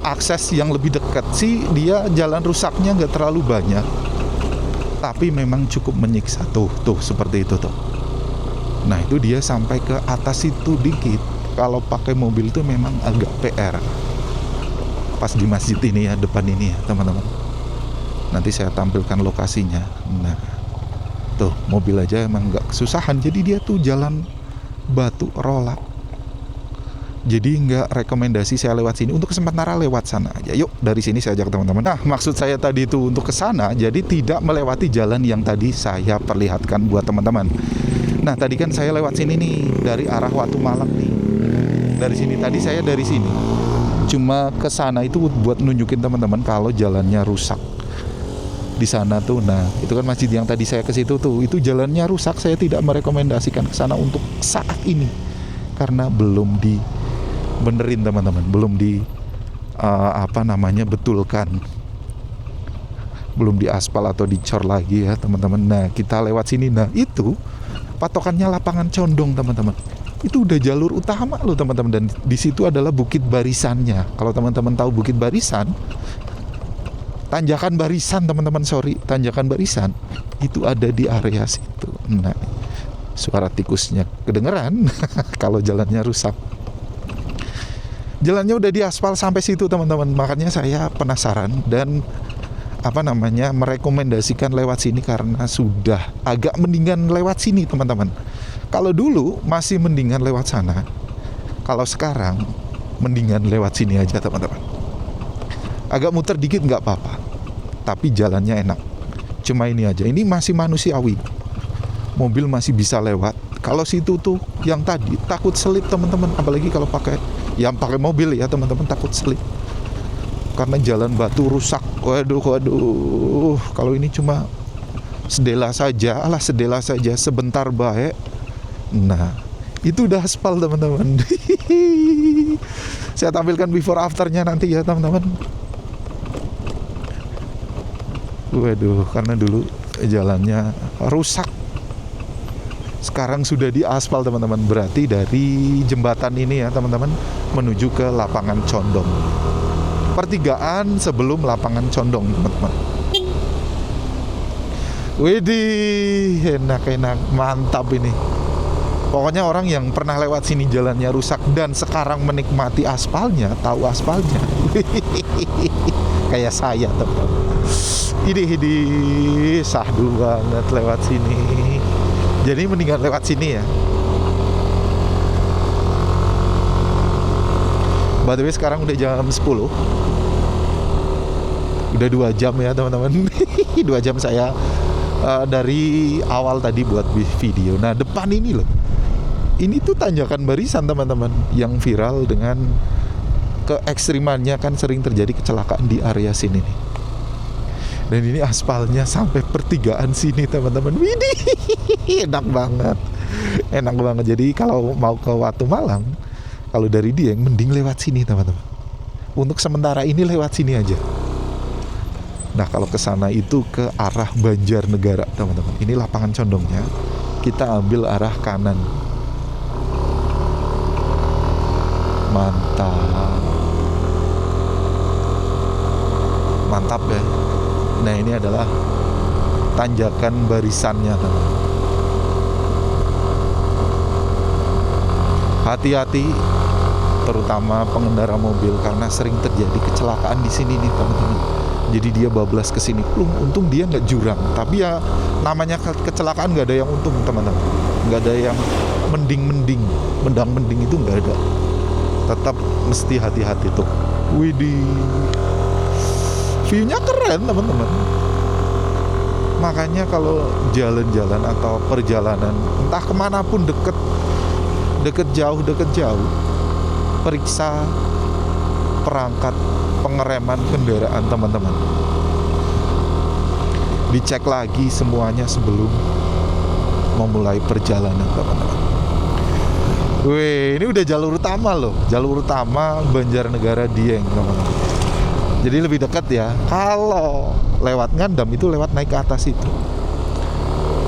akses yang lebih dekat sih, dia jalan rusaknya nggak terlalu banyak, tapi memang cukup menyiksa. Tuh seperti itu tuh. Nah itu dia sampai ke atas itu dikit. Kalau pakai mobil tuh memang agak PR. Pas di masjid ini ya, depan ini ya teman-teman. Nanti saya tampilkan lokasinya. Nah tuh mobil aja emang nggak kesusahan. Jadi dia tuh jalan batu rolak. Jadi nggak rekomendasi saya lewat sini. Untuk sementara lewat sana aja. Yuk dari sini saya ajak teman-teman. Nah maksud saya tadi itu untuk ke sana, jadi tidak melewati jalan yang tadi saya perlihatkan buat teman-teman. Nah tadi kan saya lewat sini nih dari arah Watu Malang nih. Dari sini tadi saya dari sini. Cuma ke sana itu buat nunjukin teman-teman kalau jalannya rusak di sana tuh. Nah, itu kan masjid yang tadi saya ke situ tuh, itu jalannya rusak. Saya tidak merekomendasikan ke sana untuk saat ini karena belum dibenerin teman-teman, belum betulkan, belum diaspal atau dicor lagi ya teman-teman. Nah, kita lewat sini. Nah, itu patokannya lapangan condong teman-teman. Itu udah jalur utama loh teman-teman, dan di situ adalah Bukit Barisannya. Kalau teman-teman tahu Bukit Barisan, Tanjakan Barisan itu ada di area situ. Nah, suara tikusnya kedengeran kalau jalannya rusak. Jalannya udah diaspal sampai situ teman-teman, makanya saya penasaran dan merekomendasikan lewat sini karena sudah agak mendingan lewat sini teman-teman. Kalau dulu masih mendingan lewat sana, kalau sekarang mendingan lewat sini aja teman-teman. Agak muter dikit nggak apa-apa, tapi jalannya enak. Cuma ini aja, ini masih manusiawi, mobil masih bisa lewat. Kalau situ tuh yang tadi takut selip teman-teman, apalagi kalau pakai mobil ya teman-teman, takut selip karena jalan batu rusak. Waduh, kalau ini cuma sedela saja, sebentar baik. Nah, itu udah aspal teman-teman. Saya tampilkan before afternya nanti ya teman-teman. Waduh, karena dulu jalannya rusak, sekarang sudah diaspal teman-teman. Berarti dari jembatan ini ya teman-teman menuju ke lapangan condong, pertigaan sebelum lapangan condong teman-teman. Widih, enak, mantap ini. Pokoknya orang yang pernah lewat sini jalannya rusak dan sekarang menikmati aspalnya, tahu aspalnya. Kayak saya teman. Ini sahdu banget lewat sini. Jadi mendingan lewat sini ya. By the way, sekarang udah jam 10. Udah 2 jam ya teman-teman. 2 jam saya dari awal tadi buat video. Nah, depan ini loh, ini tuh Tanjakan Barisan teman-teman, yang viral dengan keekstrimannya. Kan sering terjadi kecelakaan di area sini nih. Dan ini aspalnya sampai pertigaan sini teman-teman. Widih, enak banget. Jadi kalau mau ke Watu Malang, kalau dari Dieng mending lewat sini teman-teman. Untuk sementara ini lewat sini aja. Nah, kalau ke sana itu ke arah Banjarnegara teman-teman. Ini lapangan condongnya. Kita ambil arah kanan. Mantap ya. Nah, ini adalah Tanjakan Barisannya teman. Hati-hati terutama pengendara mobil karena sering terjadi kecelakaan di sini nih teman-teman. Jadi dia bablas ke sini. Untung dia nggak jurang, tapi ya namanya kecelakaan nggak ada yang untung teman-teman. Nggak ada yang mendang-mending itu nggak ada. Tetap mesti hati-hati tuh. Widih, view-nya keren teman-teman. Makanya kalau jalan-jalan atau perjalanan entah kemanapun, deket jauh, periksa perangkat pengereman kendaraan teman-teman. Dicek lagi semuanya sebelum memulai perjalanan teman-teman. Wih, ini udah jalur utama loh, jalur utama Banjarnegara Dieng teman-teman. Jadi lebih dekat ya. Kalau lewat Ngandam itu lewat naik ke atas itu,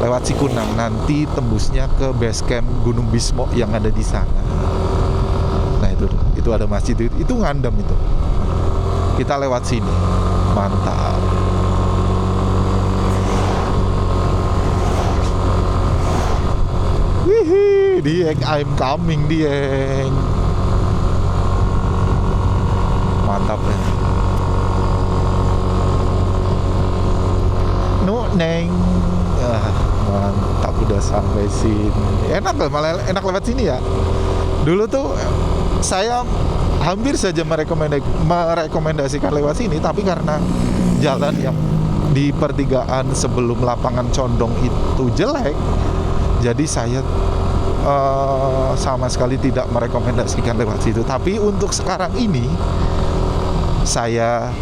lewat Cikunang, nanti tembusnya ke base camp Gunung Bismo yang ada di sana. Nah, itu ada masjid itu Ngandam itu. Kita lewat sini. Mantap. Wih, Dieng, I'm coming Dieng. Mantap ya. Neng. Mantap, udah sampai sini. Enak loh, malah enak lewat sini ya. Dulu tuh saya hampir saja merekomendasikan lewat sini, tapi karena jalan yang di pertigaan sebelum lapangan condong itu jelek, jadi saya sama sekali tidak merekomendasikan lewat situ. Tapi untuk sekarang ini saya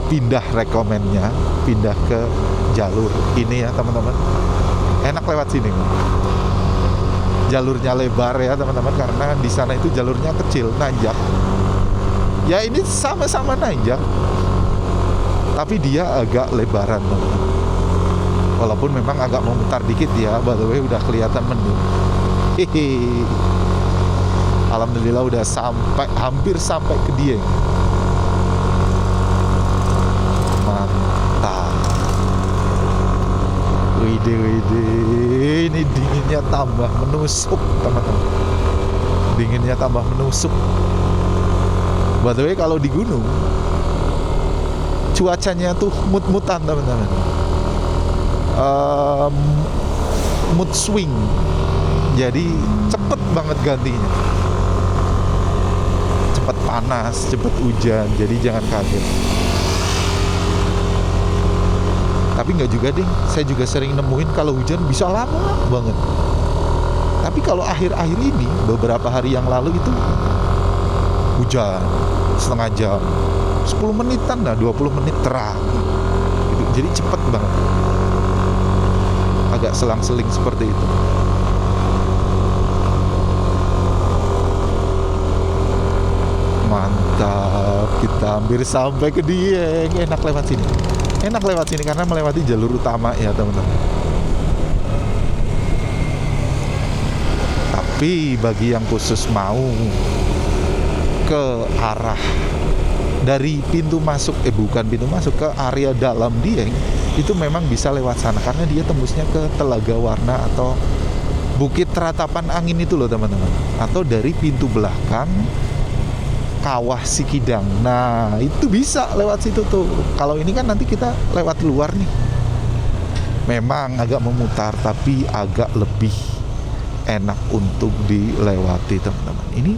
pindah rekomennya, pindah ke jalur ini ya teman-teman. Enak lewat sini. Jalurnya lebar ya teman-teman, karena di sana itu jalurnya kecil, nanjak. Ya ini sama-sama nanjak, tapi dia agak lebaran teman-teman. Walaupun memang agak memutar dikit ya, by the way udah kelihatan mendung. Hehe. Alhamdulillah udah hampir sampai ke Dieng. Mantap. Wide, ini dinginnya tambah menusuk teman-teman. Dinginnya tambah menusuk. By the way kalau di gunung cuacanya tuh mut-mutan teman-teman. Mood swing, jadi cepet banget gantinya, cepet panas, cepet hujan, jadi jangan kaget. Tapi nggak juga deh, saya juga sering nemuin kalau hujan bisa lama banget. Tapi kalau akhir-akhir ini, beberapa hari yang lalu itu hujan setengah jam, 10 menitan lah, 20 menit terang gitu. Jadi cepet banget, agak selang-seling seperti itu. Mantap, kita hampir sampai ke Dieng. Enak lewat sini karena melewati jalur utama ya teman-teman. Tapi bagi yang khusus mau ke arah dari pintu masuk, bukan pintu masuk, ke area dalam Dieng, itu memang bisa lewat sana karena dia tembusnya ke Telaga Warna atau Bukit Ratapan Angin itu loh teman-teman. Atau dari pintu belakang Kawah Sikidang. Nah itu bisa lewat situ tuh. Kalau ini kan nanti kita lewat luar nih, memang agak memutar tapi agak lebih enak untuk dilewati teman-teman. Ini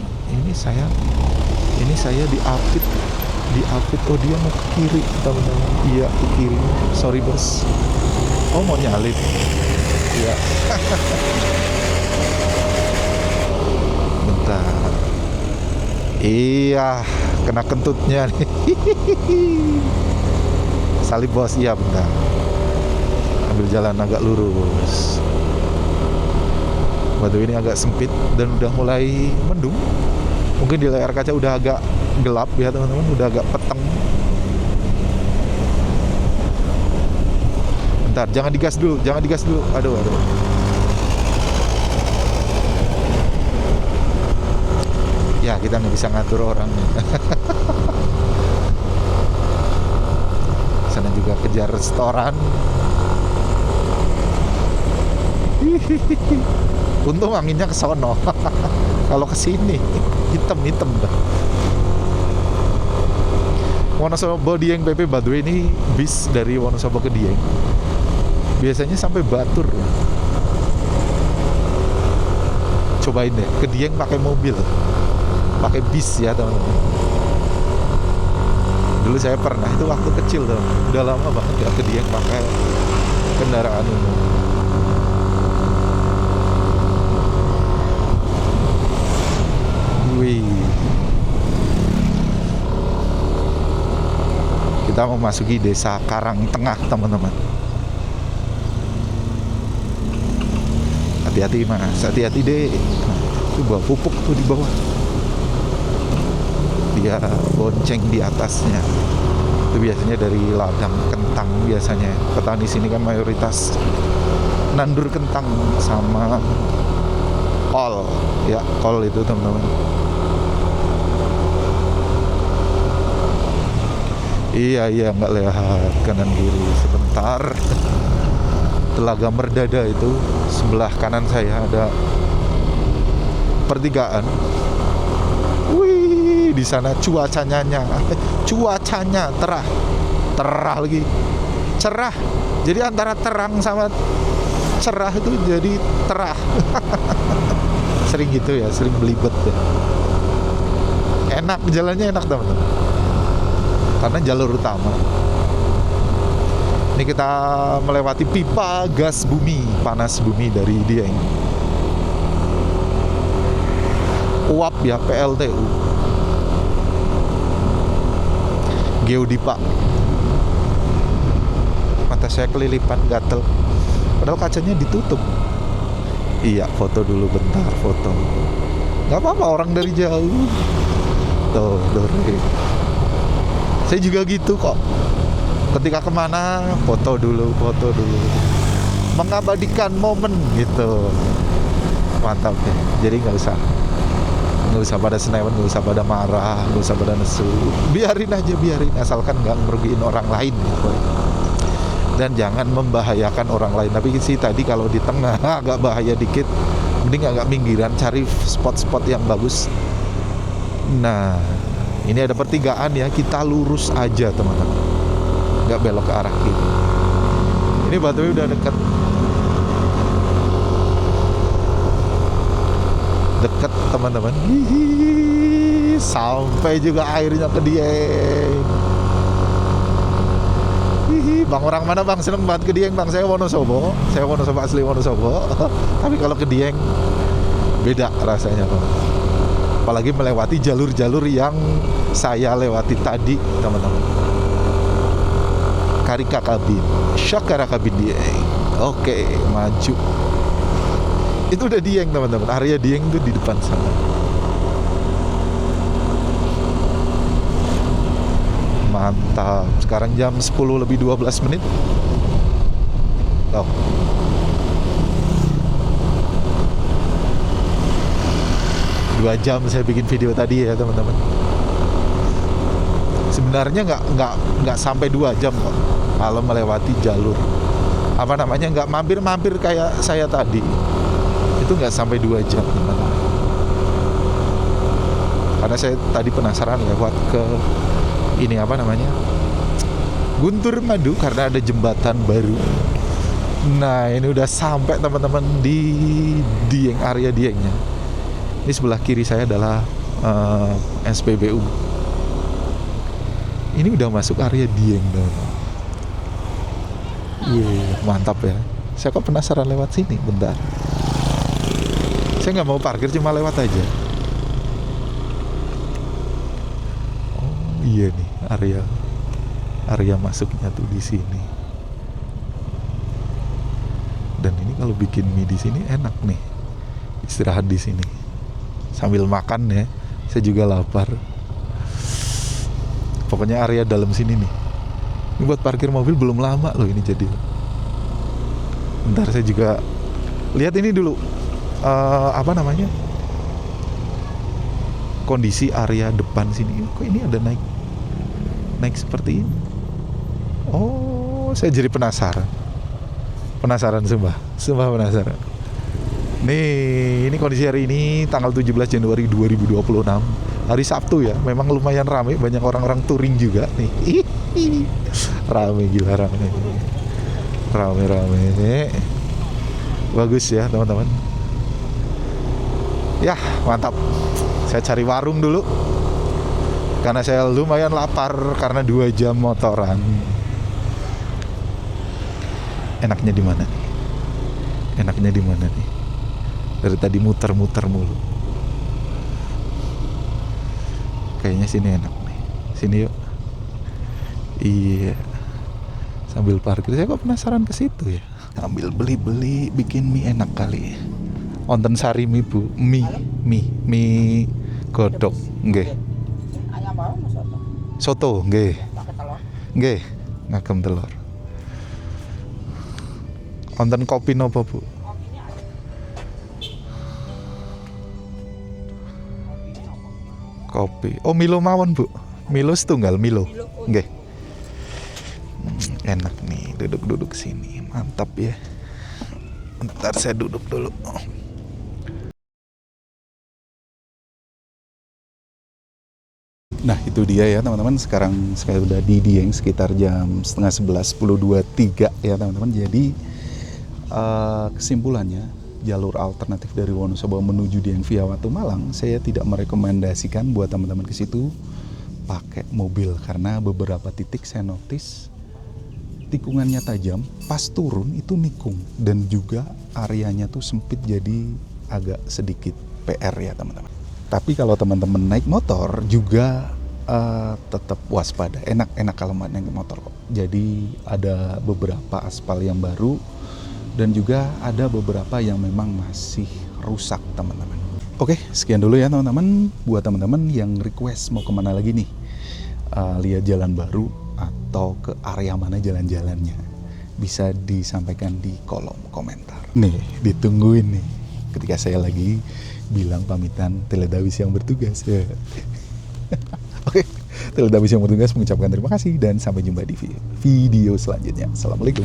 saya diapit. Oh dia mau ke kiri teman-teman. Iya ke kiri, sorry bos. Oh mau nyalip. Iya. Bentar. Iya, kena kentutnya nih. Salib bos, iya bentar. Ambil jalan agak lurus. Batu ini agak sempit dan udah mulai mendung. Mungkin di layar kaca udah agak gelap ya teman-teman, udah agak peteng. Bentar, jangan digas dulu. Aduh. Ya kita nggak bisa ngatur orang. Sana juga kejar restoran. Untung anginnya ke sono. Kalau ke sini hitam dah. Wonosobo Dieng PP Badwe ini bis dari Wonosobo ke Dieng. Biasanya sampai Batur. Cobain deh ke Dieng pakai mobil. Pakai bis ya teman-teman. Dulu saya pernah, itu waktu kecil tuh, udah lama banget gak ke Dieng pakai kendaraan umum. Wih, kita memasuki desa Karangtengah teman-teman. Hati-hati mas, hati-hati deh. Itu bawa pupuk tuh di bawah. Dia bonceng di atasnya. Itu biasanya dari ladang kentang biasanya. Petani sini kan mayoritas nandur kentang sama kol. Ya, kol itu teman-teman. Iya nggak lihat kanan kiri sebentar. Telaga Merdada itu sebelah kanan saya ada pertigaan. Wih, di sana cuacanya cerah lagi. Cerah. Jadi antara terang sama cerah itu jadi terah. Sering gitu ya, sering belibet ya. Enak, jalannya enak teman-teman. Karena jalur utama. Ini kita melewati pipa gas bumi, panas bumi dari Dieng. UAP ya, PLTU. Geodipa. Mata saya kelilipan, gatel. Padahal kacanya ditutup. Iya, foto dulu bentar, foto. Gak apa-apa, orang dari jauh. Tuh, Dore. Saya juga gitu kok. Ketika kemana, foto dulu. Mengabadikan momen gitu. Mantap ya. Jadi nggak usah pada senewan, nggak usah pada marah, nggak usah pada nesu. Biarin aja, asalkan nggak merugiin orang lain gitu. Dan jangan membahayakan orang lain. Tapi sih tadi kalau di tengah agak bahaya dikit, mending agak minggiran, cari spot-spot yang bagus. Nah, ini ada pertigaan ya, kita lurus aja teman-teman, nggak belok ke arah kiri. Ini Batunya udah deket teman-teman. Hihi, sampai juga airnya ke Dieng. Hihi, bang orang mana bang? Seneng banget ke Dieng bang. Saya Wonosobo asli Wonosobo. Tapi kalau ke Dieng beda rasanya teman-teman. Apalagi melewati jalur-jalur yang saya lewati tadi teman-teman. Karika Kabin, Syakara Kabin Dieng. Oke, maju. Itu udah Dieng teman-teman. Area Dieng itu di depan sana. Mantap. Sekarang jam 10 lebih 12 menit. Tuh. Dua jam saya bikin video tadi ya teman-teman. Sebenarnya nggak sampai 2 jam kok kalau melewati jalur nggak mampir kayak saya tadi. Itu nggak sampai 2 jam teman-teman. Karena saya tadi penasaran lewat ke ini Guntur Madu, karena ada jembatan baru. Nah, ini udah sampai teman-teman di Dieng, area Diengnya. Ini sebelah kiri saya adalah SPBU. Ini udah masuk area Dieng teman-teman. Mantap ya. Saya kok penasaran lewat sini, bentar. Saya nggak mau parkir, cuma lewat aja. Oh iya nih, area masuknya tuh di sini. Dan ini kalau bikin mie di sini enak nih, istirahat di sini sambil makan ya. Saya juga lapar. Pokoknya area dalam sini nih. Ini buat parkir mobil belum lama loh ini jadi. Bentar saya juga lihat ini dulu. Kondisi area depan sini. Kok ini ada naik seperti ini? Oh, saya jadi penasaran sumpah penasaran. Ini kondisi hari ini tanggal 17 Januari 2026, hari Sabtu ya. Memang lumayan ramai, banyak orang-orang touring juga nih. Rame. Bagus ya teman-teman. Ya, mantap. Saya cari warung dulu karena saya lumayan lapar karena 2 jam motoran. Enaknya di mana nih? Dari tadi muter-muter mulu. Kayaknya sini enak nih. Sini yuk. Iya. Sambil parkir, saya kok penasaran ke situ ya. Sambil beli-beli bikin mie enak kali. Wonten sari mie Bu, mie godhog nggih. Ayam apa soto? Soto nggih. Pakai telur? Nggih, ngagem telur. Wonten kopi napa Bu? Kopi. Oh, Milo mawon Bu. Milo setunggal Milo. Nggih. Enak nih duduk sini. Mantap ya. Bentar saya duduk dulu. Nah itu dia ya teman-teman. Sekarang saya udah di Dieng sekitar jam 10:30, 10:23 ya teman-teman. Jadi kesimpulannya, jalur alternatif dari Wonosobo menuju Dieng via Watu Malang, saya tidak merekomendasikan buat teman-teman ke situ pakai mobil. Karena beberapa titik saya notice tikungannya tajam, pas turun itu nikung. Dan juga areanya tuh sempit, jadi agak sedikit PR ya teman-teman. Tapi kalau teman-teman naik motor juga tetap waspada. Enak kalau naik motor kok. Jadi ada beberapa aspal yang baru dan juga ada beberapa yang memang masih rusak teman-teman. Oke, sekian dulu ya teman-teman. Buat teman-teman yang request mau kemana lagi nih, lihat jalan baru atau ke area mana jalan-jalannya, bisa disampaikan di kolom komentar. Nih, ditungguin nih ketika saya lagi bilang pamitan Teletubbies yang bertugas. Oke, Teletubbies yang bertugas mengucapkan terima kasih dan sampai jumpa di video selanjutnya. Assalamualaikum.